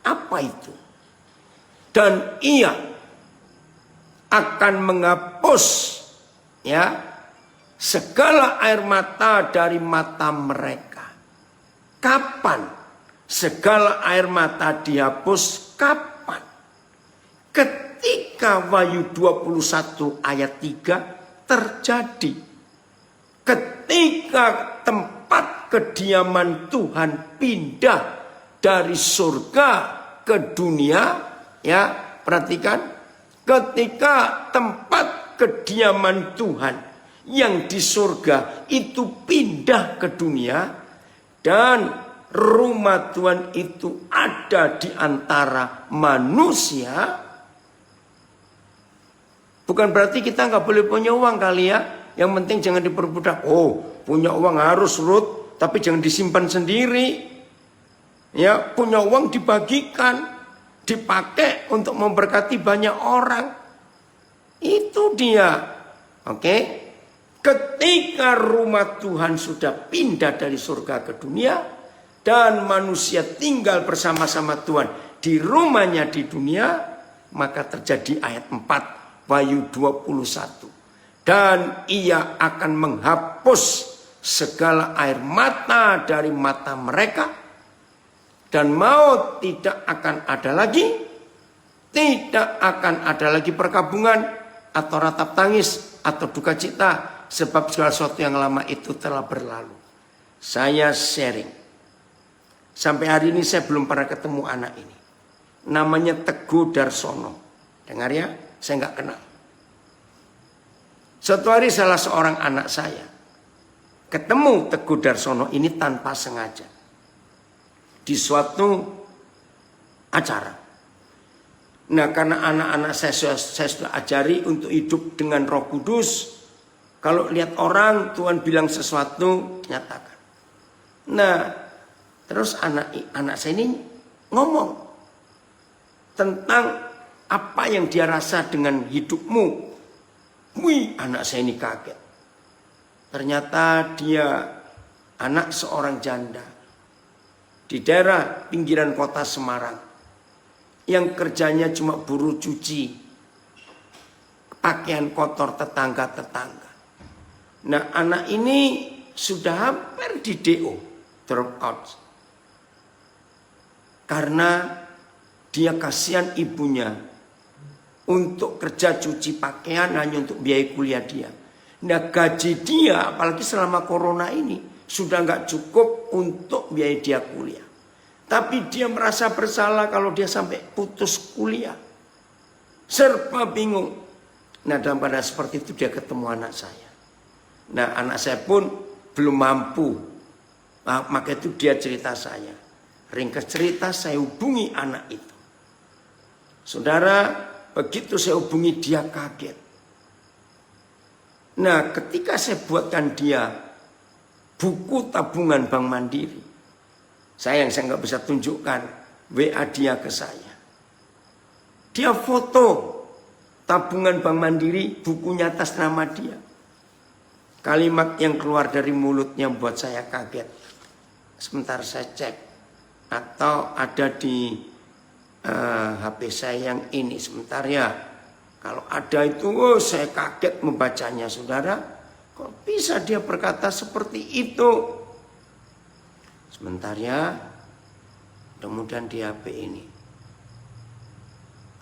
Apa itu? Dan ia akan menghapus ya segala air mata dari mata mereka. Kapan segala air mata dihapus? Kapan? Ketika Wahyu 21 ayat 3 terjadi. Ketika tempat kediaman Tuhan pindah dari surga ke dunia, ya, perhatikan, ketika tempat kediaman Tuhan yang di surga itu pindah ke dunia dan rumah Tuhan itu ada di antara manusia, bukan berarti kita nggak boleh punya uang kali ya. Yang penting jangan diperbudak. Oh, punya uang harus Ruth, tapi jangan disimpan sendiri. Ya, punya uang dibagikan, dipakai untuk memberkati banyak orang. Itu dia. Oke. Ketika rumah Tuhan sudah pindah dari surga ke dunia dan manusia tinggal bersama-sama Tuhan di rumahnya di dunia, maka terjadi ayat 4 Wahyu 21. Dan ia akan menghapus segala air mata dari mata mereka. Dan maut tidak akan ada lagi. Tidak akan ada lagi perkabungan atau ratap tangis atau duka cita. Sebab segala sesuatu yang lama itu telah berlalu. Saya sharing. Sampai hari ini saya belum pernah ketemu anak ini. Namanya Teguh Darsono. Dengar ya, saya nggak kenal. Suatu hari salah seorang anak saya ketemu Teguh Darsono ini tanpa sengaja di suatu acara. Nah, karena anak-anak saya sudah ajari untuk hidup dengan Roh Kudus. Kalau lihat orang, Tuhan bilang sesuatu, nyatakan. Nah, terus anak saya ini ngomong tentang apa yang dia rasa dengan hidupmu. Wih, anak saya ini kaget. Ternyata dia anak seorang janda di daerah pinggiran kota Semarang yang kerjanya cuma buruh cuci pakaian kotor tetangga-tetangga. Nah, anak ini sudah hampir di DO, drop out. Karena dia kasihan ibunya untuk kerja cuci pakaian hanya untuk biaya kuliah dia. Nah, gaji dia apalagi selama corona ini sudah nggak cukup untuk biaya dia kuliah. Tapi dia merasa bersalah kalau dia sampai putus kuliah. Serba bingung. Nah, dalam keadaan seperti itu dia ketemu anak saya. Nah, anak saya pun belum mampu. Maka itu dia cerita saya. Ringkas cerita saya hubungi anak itu. Saudara, begitu saya hubungi dia kaget. Nah, ketika saya buatkan dia buku tabungan Bank Mandiri. Saya nggak bisa tunjukkan, WA dia ke saya. Dia foto tabungan Bank Mandiri, bukunya atas nama dia. Kalimat yang keluar dari mulutnya buat saya kaget. Sebentar saya cek. Atau ada di HP saya yang ini, sebentar ya. Kalau ada itu, saya kaget membacanya, saudara. Kok bisa dia berkata seperti itu? Sebentar ya. Mudah-mudahan di HP ini.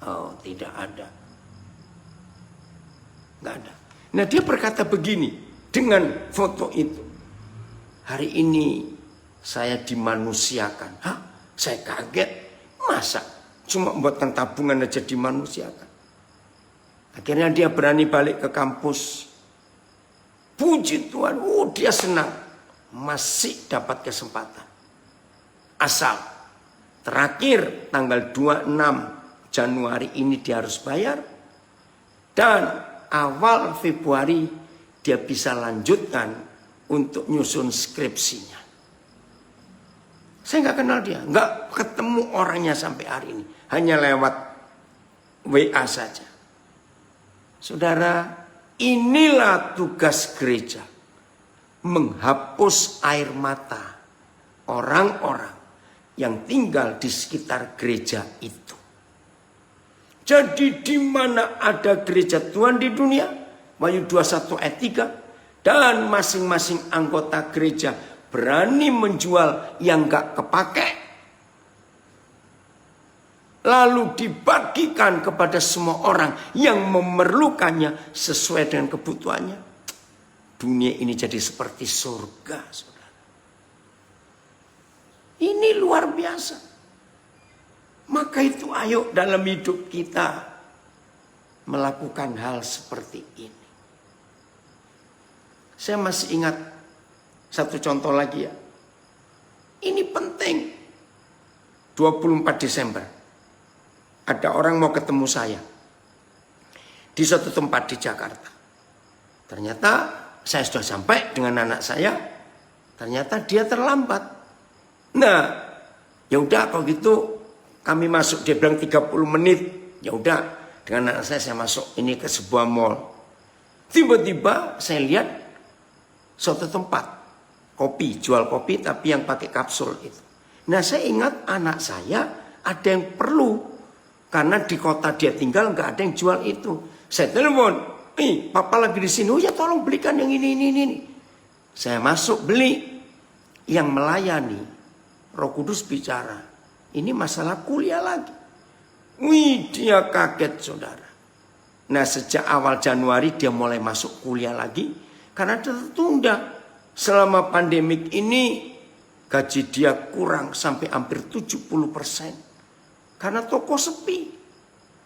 Oh, tidak ada. Nggak ada. Nah, dia berkata begini dengan foto itu. Hari ini saya dimanusiakan. Hah? Saya kaget. Masa? Cuma membuatkan tabungan aja dimanusiakan. Akhirnya dia berani balik ke kampus. Puji Tuhan, dia senang. Masih dapat kesempatan. Asal terakhir tanggal 26 Januari ini dia harus bayar. Dan awal Februari dia bisa lanjutkan untuk nyusun skripsinya. Saya nggak kenal dia, nggak ketemu orangnya sampai hari ini. Hanya lewat WA saja. Saudara, inilah tugas gereja. Menghapus air mata orang-orang yang tinggal di sekitar gereja itu. Jadi di mana ada gereja Tuhan di dunia, Wahyu 21 ayat 3, dan masing-masing anggota gereja berani menjual yang gak kepake, lalu dibagikan kepada semua orang yang memerlukannya sesuai dengan kebutuhannya. Dunia ini jadi seperti surga, saudara. Ini luar biasa. Maka itu ayo dalam hidup kita melakukan hal seperti ini. Saya masih ingat satu contoh lagi ya. Ini penting. 24 Desember. Ada orang mau ketemu saya. Di suatu tempat di Jakarta. Ternyata saya sudah sampai dengan anak saya. Ternyata dia terlambat. Nah, ya udah kalau gitu kami masuk. Dia bilang 30 menit. Ya udah, dengan anak saya masuk ini ke sebuah mall. Tiba-tiba saya lihat suatu tempat kopi, jual kopi tapi yang pakai kapsul itu. Nah, saya ingat anak saya ada yang perlu karena di kota dia tinggal nggak ada yang jual itu. Saya telepon, papa lagi di sini. Oh ya, tolong belikan yang ini. Saya masuk beli. Yang melayani Roh Kudus bicara, ini masalah kuliah lagi. Wih, dia kaget saudara. Nah, sejak awal Januari dia mulai masuk kuliah lagi karena tertunda. Selama pandemik ini gaji dia kurang sampai hampir 70% karena toko sepi.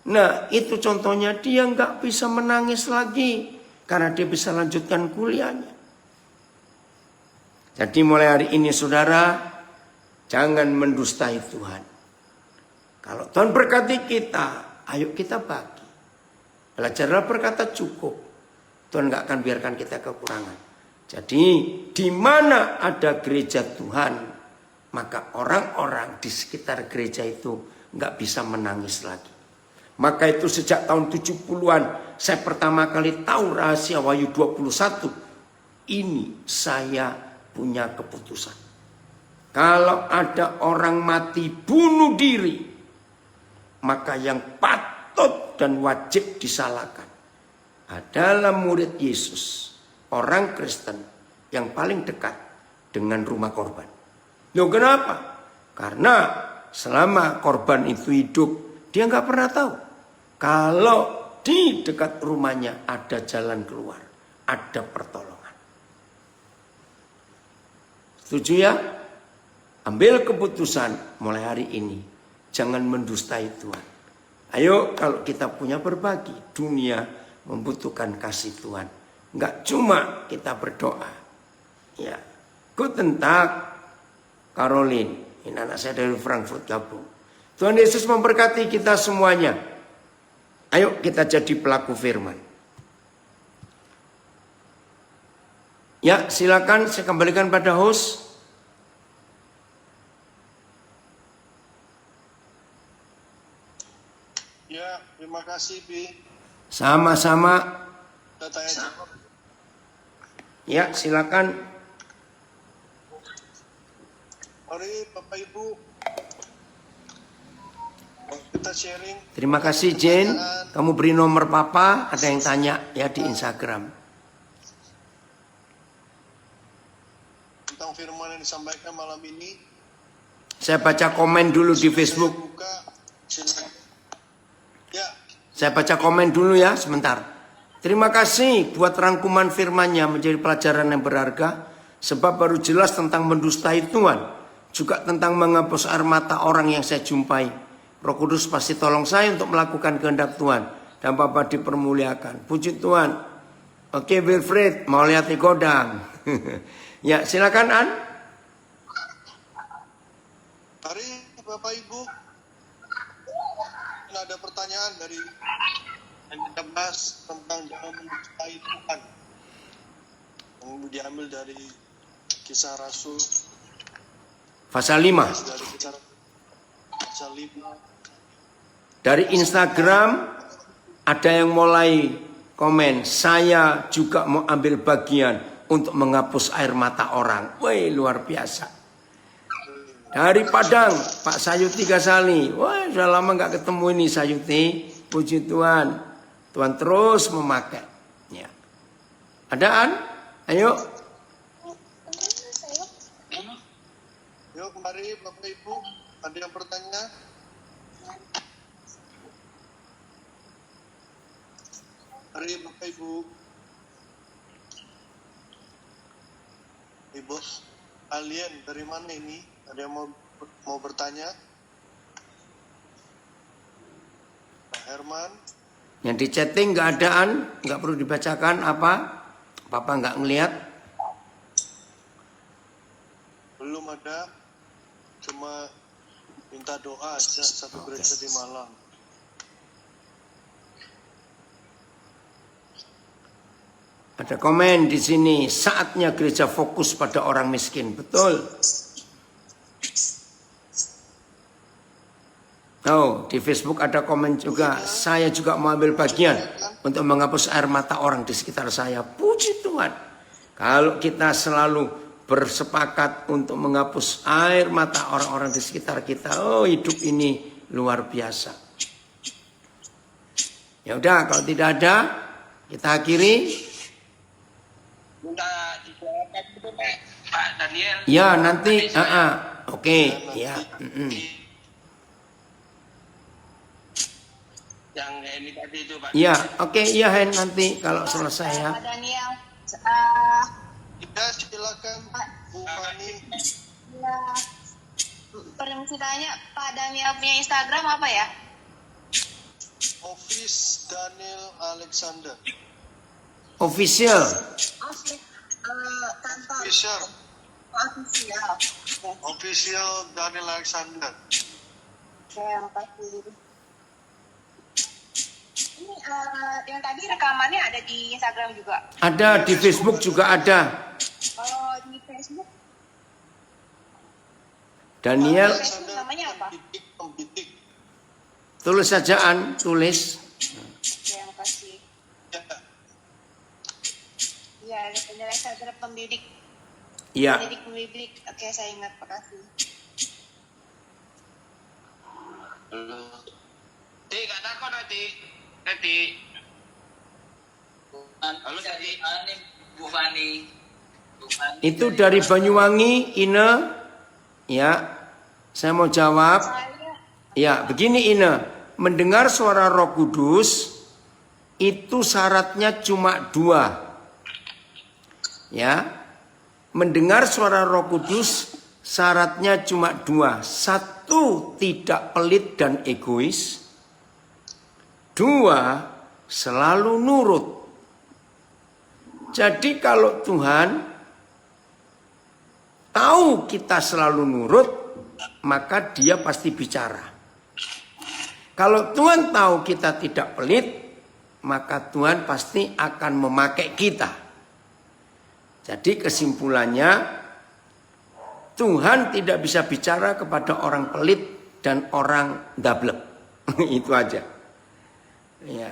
Nah, itu contohnya dia nggak bisa menangis lagi karena dia bisa lanjutkan kuliahnya. Jadi mulai hari ini saudara, jangan mendustai Tuhan. Kalau Tuhan berkati kita, ayo kita bagi. Belajarlah berkata cukup. Tuhan nggak akan biarkan kita kekurangan. Jadi di mana ada gereja Tuhan, maka orang-orang di sekitar gereja itu nggak bisa menangis lagi. Maka itu sejak tahun 70-an saya pertama kali tahu rahasia Wahyu 21. Ini saya punya keputusan. Kalau ada orang mati bunuh diri, maka yang patut dan wajib disalahkan adalah murid Yesus, orang Kristen yang paling dekat dengan rumah korban. Loh, kenapa? Karena selama korban itu hidup, dia nggak pernah tahu kalau di dekat rumahnya ada jalan keluar, ada pertolongan. Setuju ya? Ambil keputusan mulai hari ini. Jangan mendustai Tuhan. Ayo kalau kita punya berbagi. Dunia membutuhkan kasih Tuhan. Enggak cuma kita berdoa. Ya. Guten Tag, Caroline. Ini anak saya dari Frankfurt gabung. Tuhan Yesus memberkati kita semuanya. Ayo kita jadi pelaku firman. Ya, silakan saya kembalikan pada host.
Ya, terima kasih, Bi.
Sama-sama.
Tanya.
Ya, silakan.
Mari Bapak Ibu kita sharing.
Terima kasih Jen. Kamu beri nomor papa. Ada yang tanya ya di Instagram.
Tentang firman yang disampaikan malam ini.
Saya baca komen dulu di Facebook.
Ya.
Saya baca komen dulu ya sebentar. Terima kasih buat rangkuman firmannya menjadi pelajaran yang berharga. Sebab baru jelas tentang mendustai Tuhan. Juga tentang menghapus air mata orang yang saya jumpai. Roh Kudus pasti tolong saya untuk melakukan kehendak Tuhan. Dan Bapak dipermuliakan. Puji Tuhan. Oke Wilfred, mau lihat di godang. Ya silakan An.
Mari Bapak Ibu. Ada pertanyaan dari yang kita bahas tentang jangan mendustai Tuhan. Yang diambil dari Kisah Rasul
Pasal 5.
dari Kisah Pasal 5.
Dari Instagram ada yang mulai komen, saya juga mau ambil bagian untuk menghapus air mata orang. Wih, luar biasa. Dari Padang, Pak Sayuti Gasali. Wah, sudah lama nggak ketemu ini Sayuti. Puji Tuhan. Tuhan terus memakai. Ya. Adaan? Ayo.
Yuk, mari Bapak Ibu, ada yang bertanya? Mari Bapak Ibu. Ibu, kalian dari mana ini? Ada yang mau bertanya? Pak Herman?
Yang di chatting nggak adaan, nggak perlu dibacakan apa? Papa nggak ngelihat.
Belum ada. Cuma minta doa aja satu gereja di Malang.
Ada komen di sini, saatnya gereja fokus pada orang miskin. Betul. Oh, di Facebook ada komen juga, saya juga mau ambil bagian untuk menghapus air mata orang di sekitar saya. Puji Tuhan. Kalau kita selalu bersepakat untuk menghapus air mata orang-orang di sekitar kita, oh hidup ini luar biasa. Ya udah, kalau tidak ada, kita akhiri.
Minta dijawabkan itu Pak Daniel.
Ya nanti, oke, ya.
Yang ini tadi itu Pak.
Ya, oke, iya Hen nanti kalau selesai ya.
Pak Daniel,
Ya, silakan Bu Fani.
ya, permisi tanya, Pak Daniel punya Instagram apa ya?
Office Daniel Alexander.
Official.
Kantor
Official.
official.
Official Daniel Alexander.
Oke, makasih. Ini yang tadi rekamannya ada di Instagram juga.
Ada di Facebook juga ada.
Kalau di Facebook
Daniel,
Alexander
namanya apa?
Pembidik.
tulis sajaan, tulis.
Oke, makasih.
Ya,
Iya, ada penjelasan terhadap pembidik.
Iya.
Pembidik. Oke, saya ingat, makasih.
Ti gak takut nanti. Halo jadi ini Bu Fani.
Itu dari Banyuwangi, Ine. Ya, saya mau jawab.
Saya
Ya, begini Ine. Mendengar suara Roh Kudus, itu syaratnya cuma 2. Ya, mendengar suara Roh Kudus syaratnya cuma 2. 1, tidak pelit dan egois. 2, selalu nurut. Jadi kalau Tuhan tahu kita selalu nurut, maka Dia pasti bicara. Kalau Tuhan tahu kita tidak pelit, maka Tuhan pasti akan memakai kita. Jadi kesimpulannya, Tuhan tidak bisa bicara kepada orang pelit dan orang dablek. Itu aja. Ya.